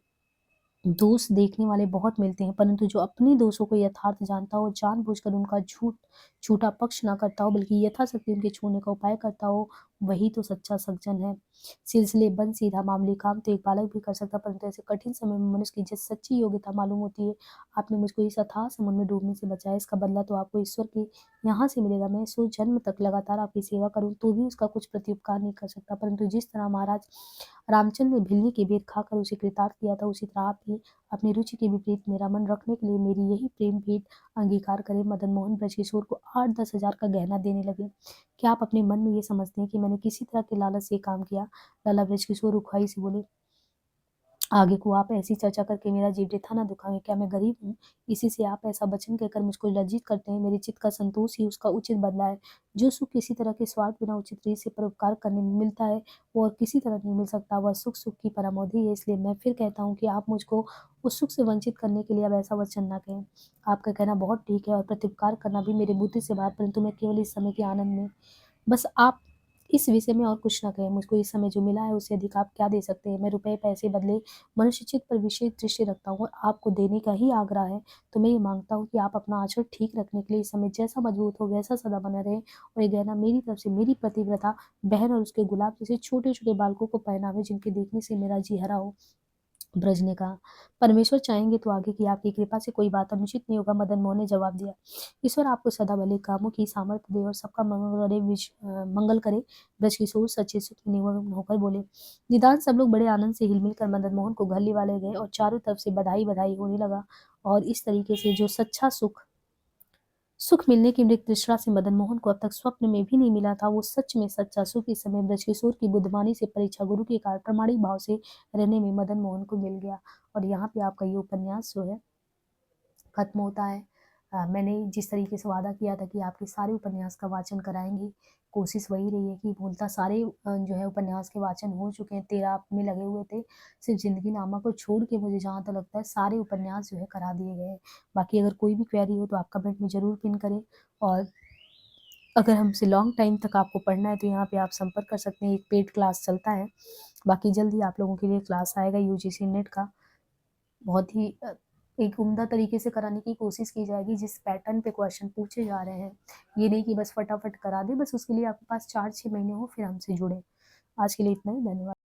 दोष देखने वाले बहुत मिलते हैं, परंतु जो अपने दोषों को यथार्थ जानता हो, जानबूझकर उनका झूठा पक्ष ना करता हो, बल्कि यथाशक्ति उनके छूने का उपाय करता हो, वही तो सच्चा सज्जन है। सिलसिले बंद सीधा मामूली काम तो एक बालक भी कर सकता, परंतु ऐसे कठिन समय में मनुष्य की जिस सच्ची योग्यता मालूम होती है, आपने मुझको इस अथाह समुद्र में डूबने से बचाया, इसका बदला तो आपको ईश्वर के यहाँ से मिलेगा। मैं सौ जन्म तक लगातार आपकी सेवा करूँ तो भी उसका कुछ प्रत्युपकार नहीं कर सकता, परंतु जिस तरह महाराज रामचंद्र ने भिलनी की बेर खाकर उसे कृतार्थ किया था, उसी तरह आप भी अपनी रुचि के विपरीत मेरा मन रखने के लिए मेरी यही प्रेम भेंट अंगीकार करें। मदन मोहन ब्रजकिशोर को 8-10 हजार का गहना देने लगे। क्या आप अपने मन में ये समझते हैं कि मैंने किसी तरह के लालच से काम किया? लाला ब्रजकिशोर रुखाई से बोले। आगे को आप ऐसी चर्चा करके मेरा जीव वृथा ना दुखाएं। क्या मैं गरीब हूँ? इसी से आप ऐसा वचन कहकर मुझको लज्जित करते हैं। मेरे चित्त का संतोष ही उसका उचित बदला है। जो सुख किसी तरह के स्वार्थ बिना उचित रीत से परोपकार करने में मिलता है, वो और किसी तरह नहीं मिल सकता। वह सुख सुख की परमोधि है। इसलिए मैं फिर कहता हूँ कि आप मुझको उस सुख से वंचित करने के लिए अब ऐसा वचन ना कहें। आपका कहना बहुत ठीक है और प्रत्युपकार करना भी मेरे बुद्धि से बाहर, परंतु मैं केवल इस समय के आनंद में बस आप इस विषय में और कुछ न कहें, मुझको इस समय जो मिला है उससे अधिक आप क्या दे सकते हैं? मैं रुपए, पैसे बदले मनुष्य-चित्त पर विशेष दृष्टि रखता हूँ और आपको देने का ही आग्रह है। तो मैं ये माँगता हूँ कि आप अपना आचरण ठीक रखने के लिए इस समय जैसा मजबूत हो वैसा सदा बना रहे और ये गहना मेरी तरफ से मेरी पतिव्रता बहन और उसके गुलाब जैसे छोटे-छोटे बालकों को पहनावे जिनके देखने से मेरा जी हरा हो। ब्रज ने कहा, परमेश्वर चाहेंगे तो आगे की आपकी कृपा से कोई बात अनुचित नहीं होगा। मदन मोहन ने जवाब दिया, ईश्वर आपको सदा भले कामों की सामर्थ्य दे और सबका मंगल करे। ब्रजकिशोर सच्चे सुख में निमग्न होकर बोले। निदान सब लोग बड़े आनंद से हिल मिलकर मदन मोहन को घर लिवाले गए और चारों तरफ से बधाई बधाई होने लगा। और इस तरीके से जो सच्चा सुख मिलने की मृत तृष्णा से मदन मोहन को अब तक स्वप्न में भी नहीं मिला था, वो सच में सच्चा सुख इस समय ब्रजकिशोर की बुद्धवाणी से परीक्षा गुरु के कारण प्रामाणिक भाव से रहने में मदन मोहन को मिल गया। और यहाँ पे आपका ये उपन्यास जो है खत्म होता है। मैंने जिस तरीके से वादा किया था कि आपके सारे उपन्यास का वाचन कराएंगे, कोशिश वही रही है कि मूलतः सारे जो है उपन्यास के वाचन हो चुके हैं। 13 आप में लगे हुए थे, सिर्फ जिंदगी नामा को छोड़ के मुझे जहाँ तक लगता है सारे उपन्यास जो है करा दिए गए हैं। बाकी अगर कोई भी क्वेरी हो तो आप कमेंट में ज़रूर पिन करें और अगर हमसे लॉन्ग टाइम तक आपको पढ़ना है तो यहाँ पे आप संपर्क कर सकते हैं। एक पेड क्लास चलता है। बाकी जल्द ही आप लोगों के लिए क्लास आएगा यूजीसी नेट का। बहुत ही एक उम्दा तरीके से कराने की कोशिश की जाएगी जिस पैटर्न पे क्वेश्चन पूछे जा रहे हैं। ये नहीं कि बस फटाफट करा दें, बस उसके लिए आपके पास 4-6 महीने हो फिर हमसे जुड़ें। आज के लिए इतना ही, धन्यवाद।